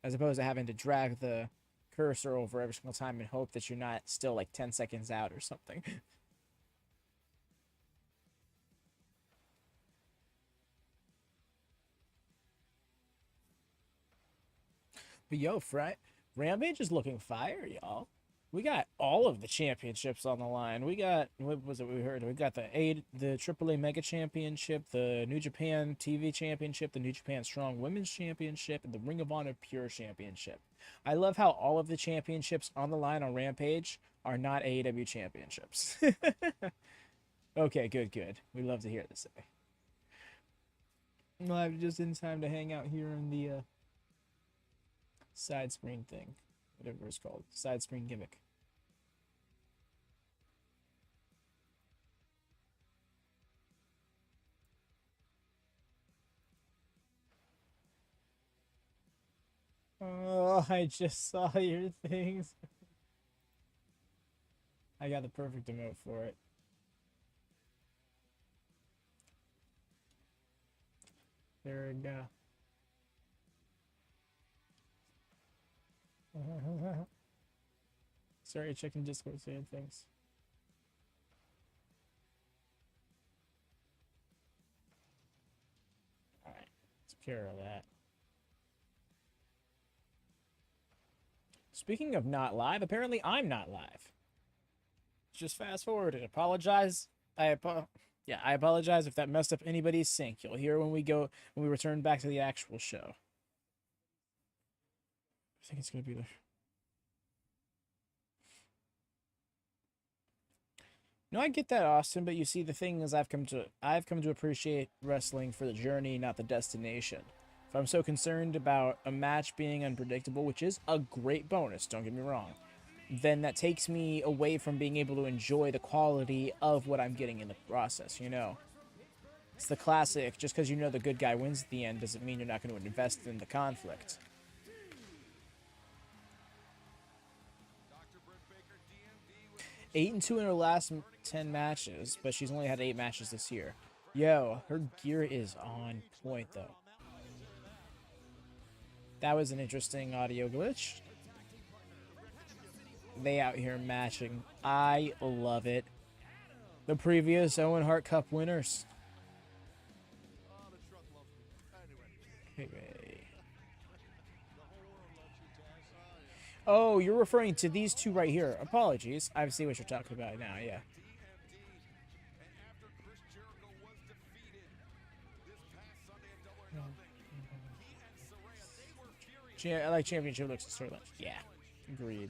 As opposed to having to drag the cursor over every single time and hope that you're not still like 10 seconds out or something. But yo, Rampage is looking fire, y'all. We got all of the championships on the line. We got, what was it we heard? We got the AAA Mega Championship, the New Japan TV Championship, the New Japan Strong Women's Championship, and the Ring of Honor Pure Championship. I love how all of the championships on the line on Rampage are not AEW championships. Okay, good. We love to hear this. Live just in time to hang out here in the side screen thing. Whatever it's called. Side screen gimmick. Oh, I just saw your things. I got the perfect emote for it. There we go. Sorry, checking Discord saying things. Alright, let's care of that. Speaking of not live, apparently I'm not live. Just fast forward and apologize. I apologize if that messed up anybody's sync. You'll hear when we return back to the actual show. I think it's gonna be there. No, I get that, Austin, but you see, the thing is, I've come to appreciate wrestling for the journey, not the destination. If I'm so concerned about a match being unpredictable, which is a great bonus, don't get me wrong, then that takes me away from being able to enjoy the quality of what I'm getting in the process, you know? It's the classic, just because you know the good guy wins at the end doesn't mean you're not going to invest in the conflict. 8-2 in her last 10 matches, but she's only had 8 matches this year. Yo, her gear is on point, though. That was an interesting audio glitch. They out here matching. I love it. The previous Owen Hart Cup winners. Hey. Oh, you're referring to these two right here. Apologies. I see what you're talking about now, yeah. I like championship looks at storyline. Yeah, agreed.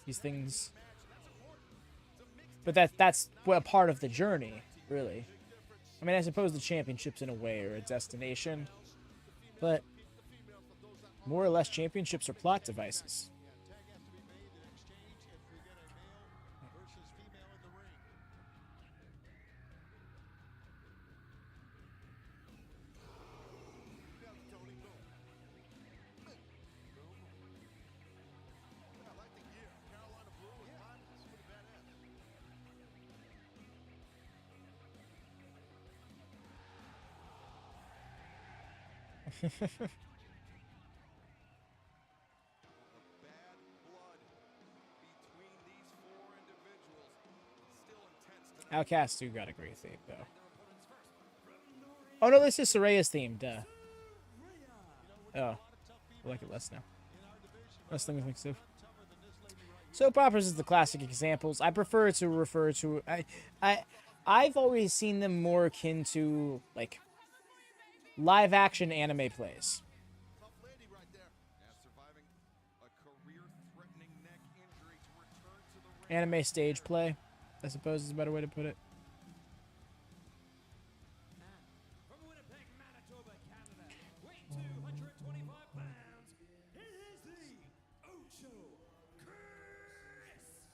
These things, but that's a part of the journey, really. I mean, I suppose the championships in a way are a destination, but more or less championships are plot devices. Outcast do got a great theme, though. Oh, no, this is Saraya's theme, duh. Oh, I like it less now. Wrestling with mixed up. Soap operas is the classic examples. I prefer to refer to... I've always seen them more akin to, like, live-action anime plays. Anime stage play, I suppose is a better way to put it. From Winnipeg, Manitoba, Canada, weighing 225 pounds, it is the Ocho Kris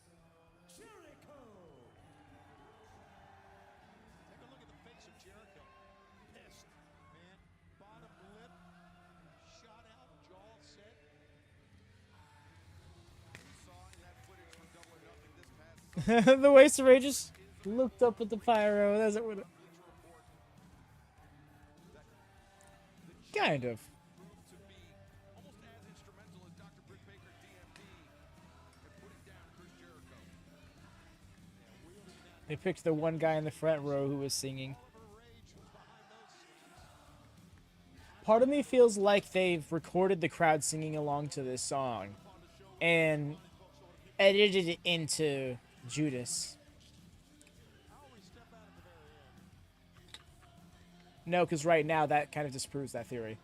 Jericho. Take a look at the face of Jericho. Pissed, man. Bottom lip, shot out, jaw set. The way Saraya just looked up at the pyro. That's it. Kind of. They picked the one guy in the front row who was singing. Part of me feels like they've recorded the crowd singing along to this song and edited it into Judas. No, because right now that kind of disproves that theory.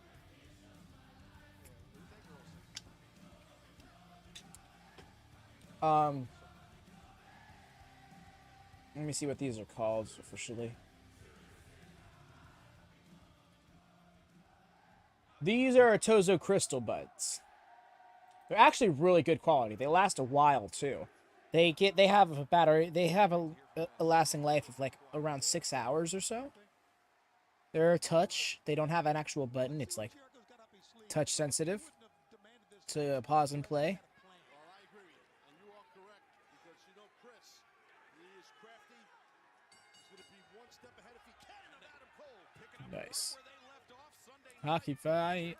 Let me see what these are called officially. These are Tozo crystal buds. They're actually really good quality. They last a while too. They have a battery. They have a lasting life of like around 6 hours or so. They're a touch. They don't have an actual button. It's like touch sensitive to pause and play. Nice. Hockey fight.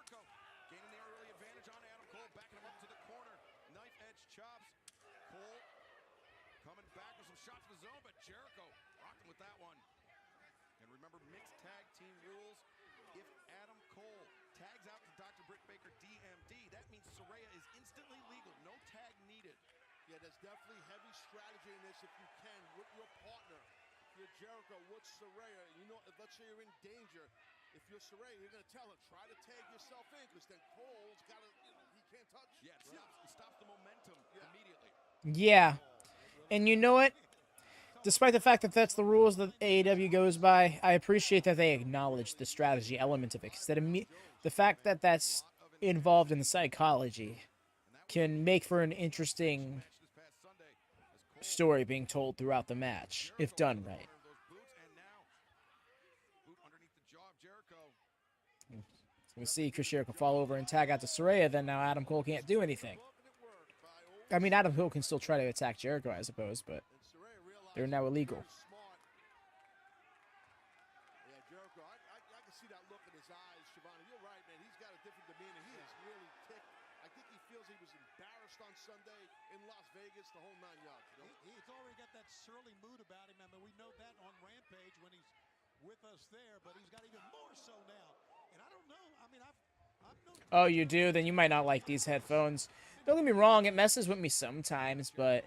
D.M.D. That means Saraya is instantly legal. No tag needed. Yeah, there's definitely heavy strategy in this if you can with your partner. If you're Jericho, with Saraya, you know, let's say you're in danger. If you're Saraya, you're going to tell her, try to tag yourself in, because then Cole's got to, he can't touch. Yeah, it stops the momentum immediately. Yeah. And you know what? Despite the fact that that's the rules that AEW goes by, I appreciate that they acknowledge the strategy element of it. Because the fact that that's involved in the psychology can make for an interesting story being told throughout the match, if done right. So we see Chris Jericho fall over and tag out to Saraya, then now Adam Cole can't do anything. I mean, Adam Cole can still try to attack Jericho, I suppose, but they're now illegal. Yeah, Jericho, I can see that look in his eyes, Shivani. You're right, man. He's got a different demeanor. He is really ticked. I think he feels he was embarrassed on Sunday in Las Vegas, the whole 9 yards. You know? He's already got that surly mood about him. I mean, we know that on Rampage when he's with us there, but he's got even more so now. And I don't know. I mean, I've known... Oh, you do? Then you might not like these headphones. Don't get me wrong, it messes with me sometimes, but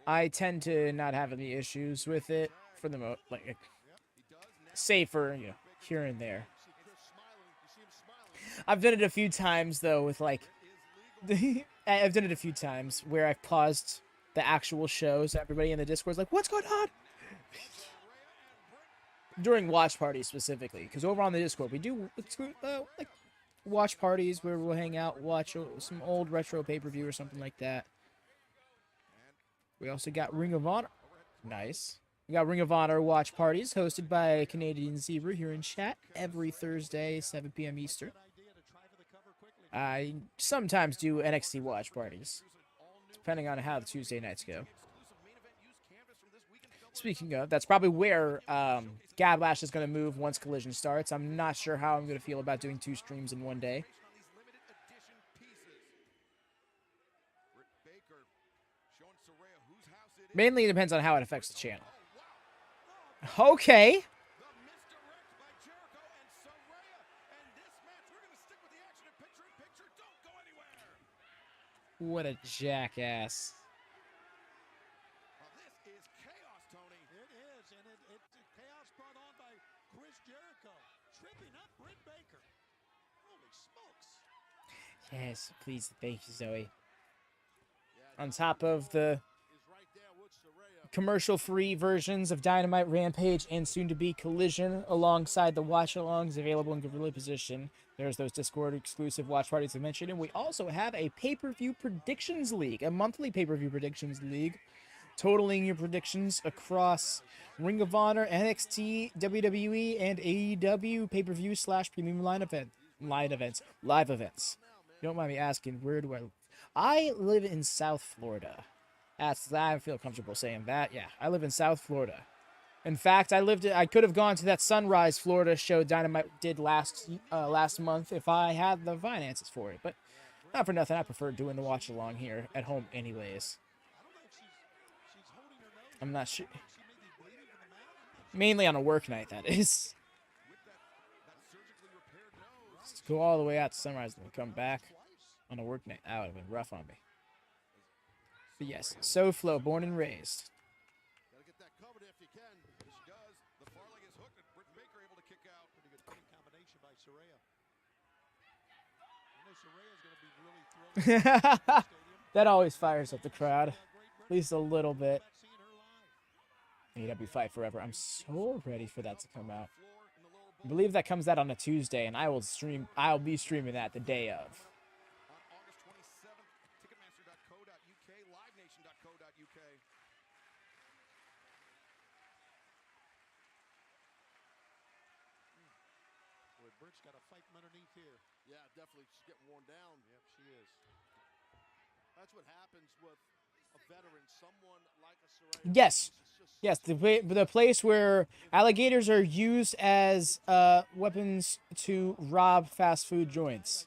I tend to not have any issues with it for the most, like, safer, you know, here and there. I've done it a few times though with like, I've done it a few times where I've paused the actual shows. Everybody in the Discord's like, "What's going on?" During watch parties specifically, because over on the Discord we do like watch parties where we'll hang out, watch some old retro pay-per-view or something like that. We also got Ring of Honor. Nice. We got Ring of Honor watch parties hosted by Canadian Zebra here in chat every Thursday, 7 p.m. Eastern. I sometimes do NXT watch parties, depending on how the Tuesday nights go. Speaking of, that's probably where Gablash is going to move once Collision starts. I'm not sure how I'm going to feel about doing 2 streams in one day. Mainly it depends on how it affects the channel. Okay. What a jackass. This is chaos, Tony. It is, and it's chaos brought on by Chris Jericho, tripping up Britt Baker. Holy smokes. Yes, please, thank you, Zoe. On top of the commercial-free versions of Dynamite, Rampage, and soon-to-be Collision, alongside the watch-alongs available in Gorilla Position. There's those Discord-exclusive watch parties I mentioned, and we also have a pay-per-view predictions league, a monthly pay-per-view predictions league, totaling your predictions across Ring of Honor, NXT, WWE, and AEW pay-per-view / premium live events. You don't mind me asking, where do I live? I live in South Florida. I feel comfortable saying that. Yeah, I live in South Florida. In fact, I could have gone to that Sunrise, Florida show Dynamite did last month if I had the finances for it. But not for nothing, I prefer doing the watch along here at home anyways. I'm not sure. Mainly on a work night, that is. Let's go all the way out to Sunrise and come back on a work night. That would have been rough on me. But yes, SoFlo, born and raised. Gotta get that covered if you can. She does. The far leg is hooked, and Britt Baker able to kick out. Pretty good combination by Saraya. I know Saraya's going to be really thrilled. That always fires up the crowd, at least a little bit. AEW Fight Forever. I'm so ready for that to come out. I believe that comes out on a Tuesday, and I'll be streaming that the day of. Britt's got a fight from underneath here. Yeah, definitely. She's getting worn down. Yep, she is. That's what happens with a veteran, someone like a Saraya. Yes. Yes, the place where alligators are used as weapons to rob fast food joints.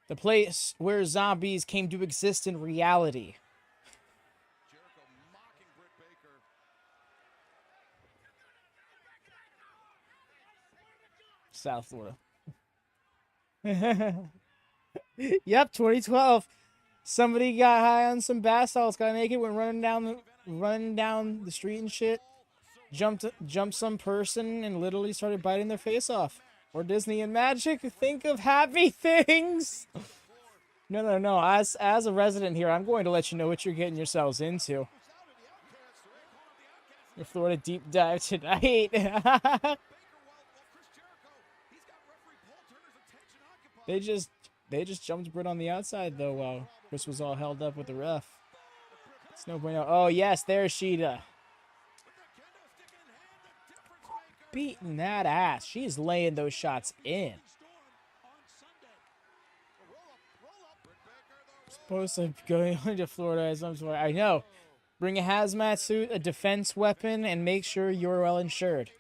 The place where zombies came to exist in reality. Jericho mocking Britt Baker. South Florida. Yep, 2012. Somebody got high on some bath salts, got naked, went running down the street and shit. Jumped some person and literally started biting their face off. Or Disney and Magic, think of happy things. No. As a resident here, I'm going to let you know what you're getting yourselves into. Your Florida deep dive tonight. They just jumped Britt on the outside though while Kris was all held up with the ref. It's no bueno. Oh yes, there's Sheeta. Beating that ass. She's laying those shots in. Supposed to go into Florida as I'm sorry. I know. Bring a hazmat suit, a defense weapon, and make sure you're well insured.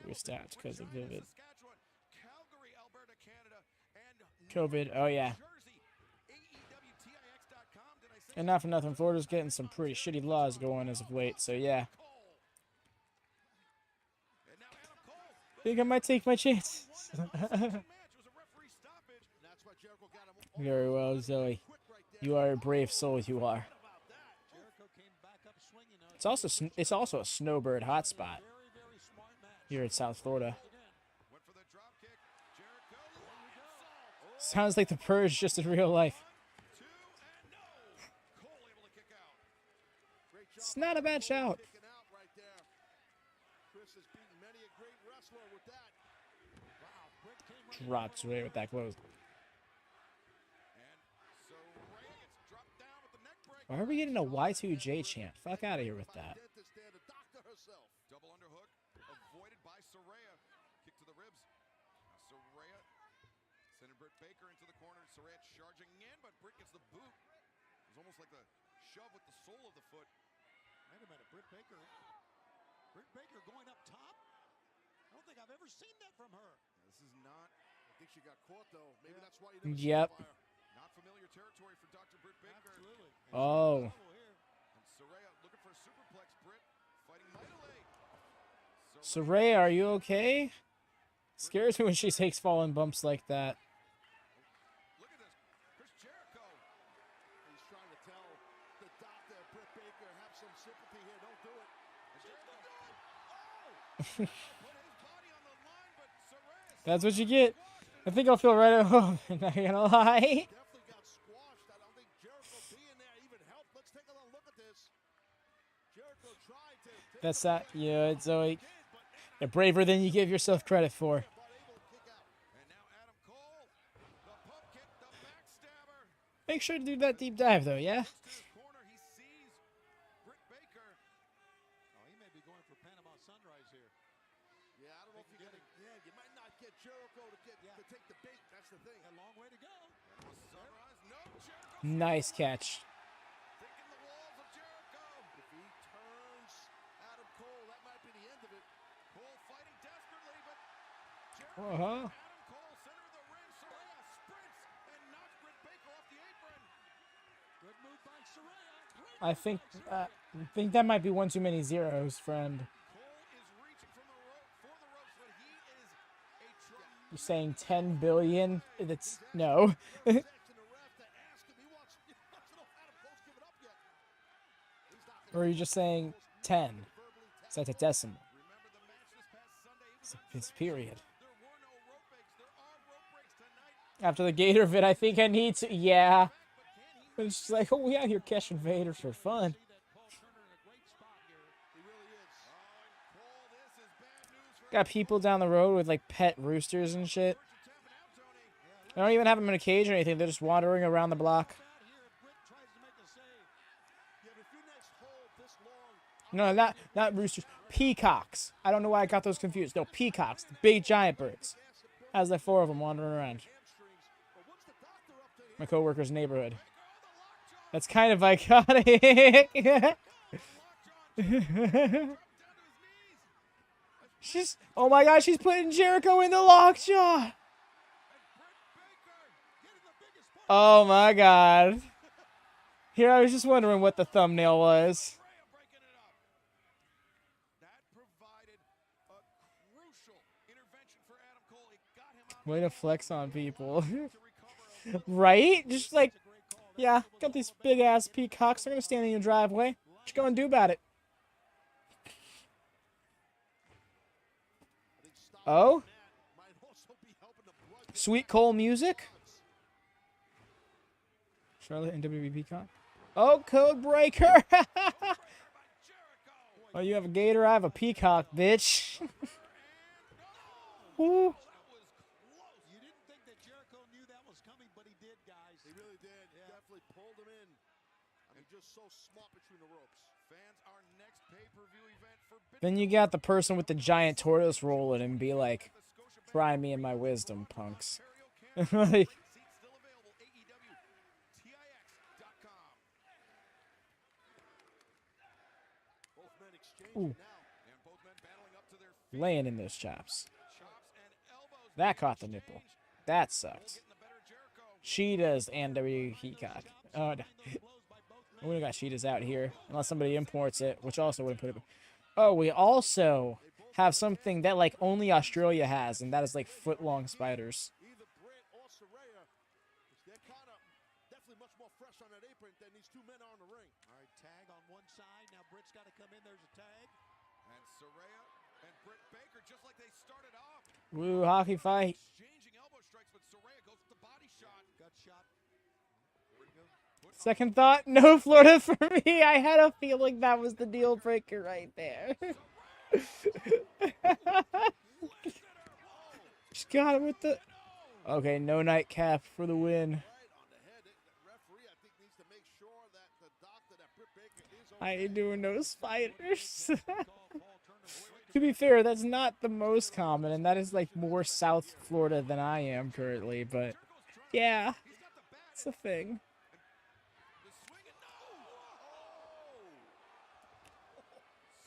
We're stopped because of COVID. COVID, oh yeah. And not for nothing, Florida's getting some pretty shitty laws going as of late, so yeah. Think I might take my chances. Very well, Zoe. You are a brave soul, you are. It's also a snowbird hotspot here in South Florida. Sounds like the Purge just in real life. It's not a bad shout. Drops away with that close. Why are we getting a Y2J chant? Fuck out of here with that. Baker into the corner. Saraya charging in, but Britt gets the boot. It was almost like the shove with the sole of the foot. Wait a minute, Britt Baker going up top? I don't think I've ever seen that from her. This is not, I think she got caught though. Maybe that's why you didn't fire. Not familiar territory for Dr. Britt Baker. Absolutely. Oh. And Saraya looking for a superplex. Britt fighting mightily. Saraya, are you okay? Scares me when she takes falling bumps like that. Look at this. Chris Jericho. He's trying to tell the doctor, Britt Baker, have some sympathy here. Don't do it. And Jericho do it. Oh! Put his body on the line, but Saraya. That's what you get. I think I'll feel right at home. Not gonna lie. Definitely got squashed. I don't think Jericho being there even helped. Let's take a little look at this. Jericho tried to. That's that. Yeah, it's Zoe. You're braver than you give yourself credit for. And now Adam Cole. The pump kick, the backstabber. Make sure to do that deep dive, though, yeah? Corner, he sees Britt Baker. Oh, he may be going for Panama Sunrise here. Yeah, I don't know if you're gonna. Yeah, you might not get Jericho to take the bait. That's the thing. A long way to go. Sunrise. No, Jericho. Nice catch. Thinking the walls of Jericho. If he turns Adam Cole, that might be the end of it. Cole fighting desperately, but Jericho. Uh-huh. Adam Cole, center of the ring. Saraya sprints and knocks Britt Baker off the apron. Good move by Saraya. I think that might be one too many zeros, friend. Cole is reaching from the rope for the ropes, but he is a You're saying 10 billion? That's no. Or are you just saying 10? So that's a decimal. It's period. After the Gator vid, I think I need to. Yeah. But it's just like, oh, we out here catching Vaders for fun. Got people down the road with like pet roosters and shit. I don't even have them in a cage or anything. They're just wandering around the block. No, not roosters. Peacocks. I don't know why I got those confused. No, peacocks. The big giant birds. Has like 4 of them wandering around. My coworker's neighborhood. That's kind of iconic. She's, oh my god, she's putting Jericho in the lockjaw. Oh my god. Here, I was just wondering what the thumbnail was. Way to flex on people. Right? Just like, yeah, got these big ass peacocks. They're gonna stand in your driveway. What you gonna do about it? Oh? Sweet Cole music? Charlotte and WWE Peacock. Oh, Code Breaker! Oh, you have a gator, I have a peacock, bitch. Woo. You didn't think that Jericho knew that was coming, but he did, guys. He really did. Definitely pulled him in. I mean, just so smart between the ropes. Fans, our next pay-per-view event for Then you got the person with the giant tortoise rolling and be like, try me and my wisdom, punks. Like, ooh. Laying in those chops. That caught the nipple. That sucked. Cheetahs and W Peacock. Oh, no. We would have got cheetahs out here. Unless somebody imports it, which also wouldn't put it. Oh, we also have something that like only Australia has, and that is like foot-long spiders. Either Britt or Saraya, they're kind of definitely much more fresh on that apron than these two men are in the ring. All right, tag on one side. Now Britt's got to come in. There's a tag. And Saraya and Britt Baker, just like they started off. Woo, hockey fight. Exchanging elbow strikes, but Saraya goes with the body shot. Gut shot. Second thought, no Florida for me. I had a feeling that was the deal breaker right there. Just got it with the... Okay, no nightcap for the win. I ain't doing no spiders. To be fair, that's not the most common, and that is like more South Florida than I am currently, but Yeah, it's a thing. The swing and no! Oh!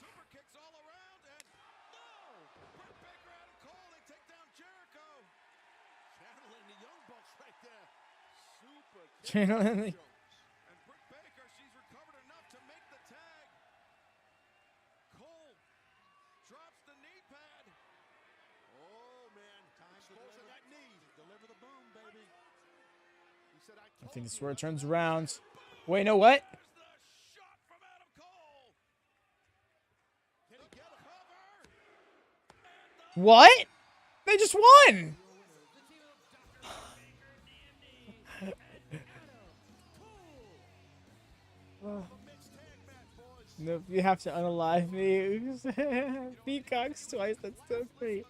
Super kicks all around and no! Britt Baker, Adam Cole, they take down Jericho. Channeling the Young Bucks right there. Super kick. Channeling. And Britt Baker, she's recovered enough to make the tag. Cole drops the knee pad. Oh, man. Time to deliver that knee. Deliver the boom, baby. He said, I think this is where it turns around. Wait, no, what? There's the shot from Adam Cole. Can he get a cover? What? They just won! No, you have to unalive me. Peacocks twice, that's so great.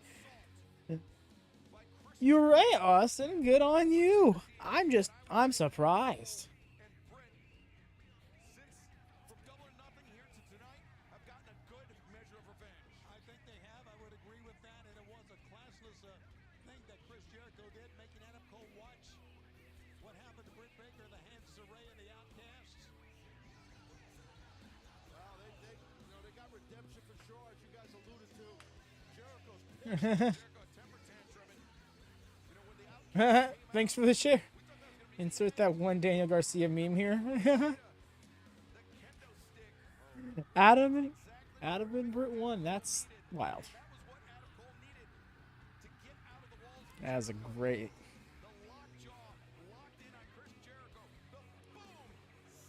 You're right, Austin. Good on you. I'm surprised. And Britt, since from Double or Nothing here to tonight, have gotten a good measure of revenge. I think they have. I would agree with that. And it was a classless thing that Chris Jericho did, making Adam Cole watch what happened to Britt Baker, the hands Saraya, the Outcasts. Well, they got redemption for sure, as you guys alluded to. Jericho's pissed. Jericho temper tantruming. You know, when the Outcasts Thanks for the share. Insert that one Daniel Garcia meme here. Adam and Britt won. That's wild. That was a great. The lockjaw locked in on Chris Jericho. The boom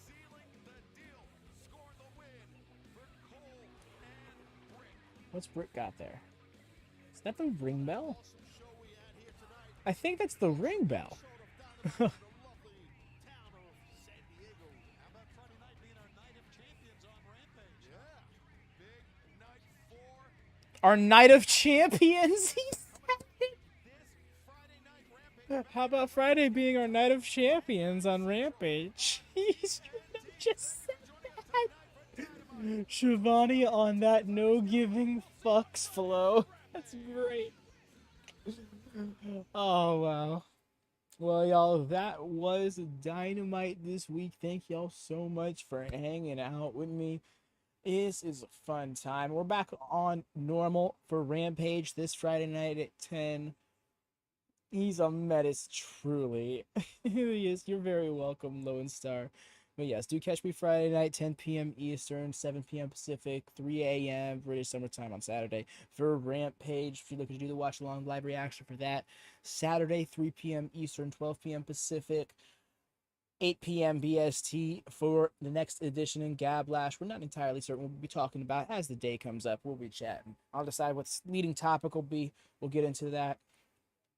sealing the deal. Scoring the win for Cole and Britt. What's Britt got there? Is that the ring bell? I think that's the ring bell. lovely town of San Diego. How about Friday night being our night of champions on Rampage? Yeah. Big night for Our night of champions. He said it. this Friday night Rampage. How about Friday being our night of champions on Rampage? He's just said that. Shivani on that no giving fucks flow. That's great. Oh wow. Well, y'all, that was Dynamite this week. Thank y'all so much for hanging out with me. This is a fun time. We're back on normal for Rampage this Friday night at 10. He's a menace, truly. He is. You're very welcome, Lone Star. But yes, do catch me Friday night, 10 p.m. Eastern, 7 p.m. Pacific, 3 a.m. British Summertime on Saturday for Rampage. If you're looking to do the watch-along live reaction for that, Saturday, 3 p.m. Eastern, 12 p.m. Pacific, 8 p.m. BST for the next edition in Gablash. We're not entirely certain what we'll be talking about. As the day comes up, we'll be chatting. I'll decide what's leading topic will be. We'll get into that.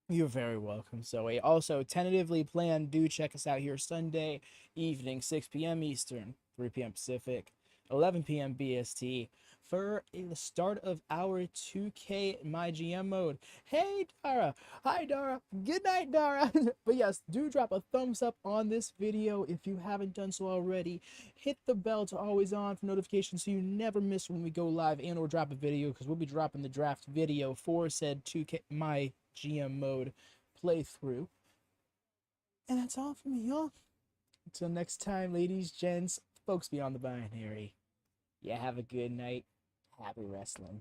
You're very welcome, Zoe. Also, tentatively planned, do check us out here Sunday evening, 6 p.m. Eastern, 3 p.m. Pacific, 11 p.m. BST, for the start of our 2K My GM mode. Hey, Dara. Hi, Dara. Good night, Dara. But yes, do drop a thumbs up on this video if you haven't done so already. Hit the bell to always on for notifications so you never miss when we go live and or drop a video, because we'll be dropping the draft video for said 2K My GM mode playthrough. And that's all from me, y'all. Until next time, ladies, gents, folks beyond the binary. Yeah, have a good night. Happy wrestling.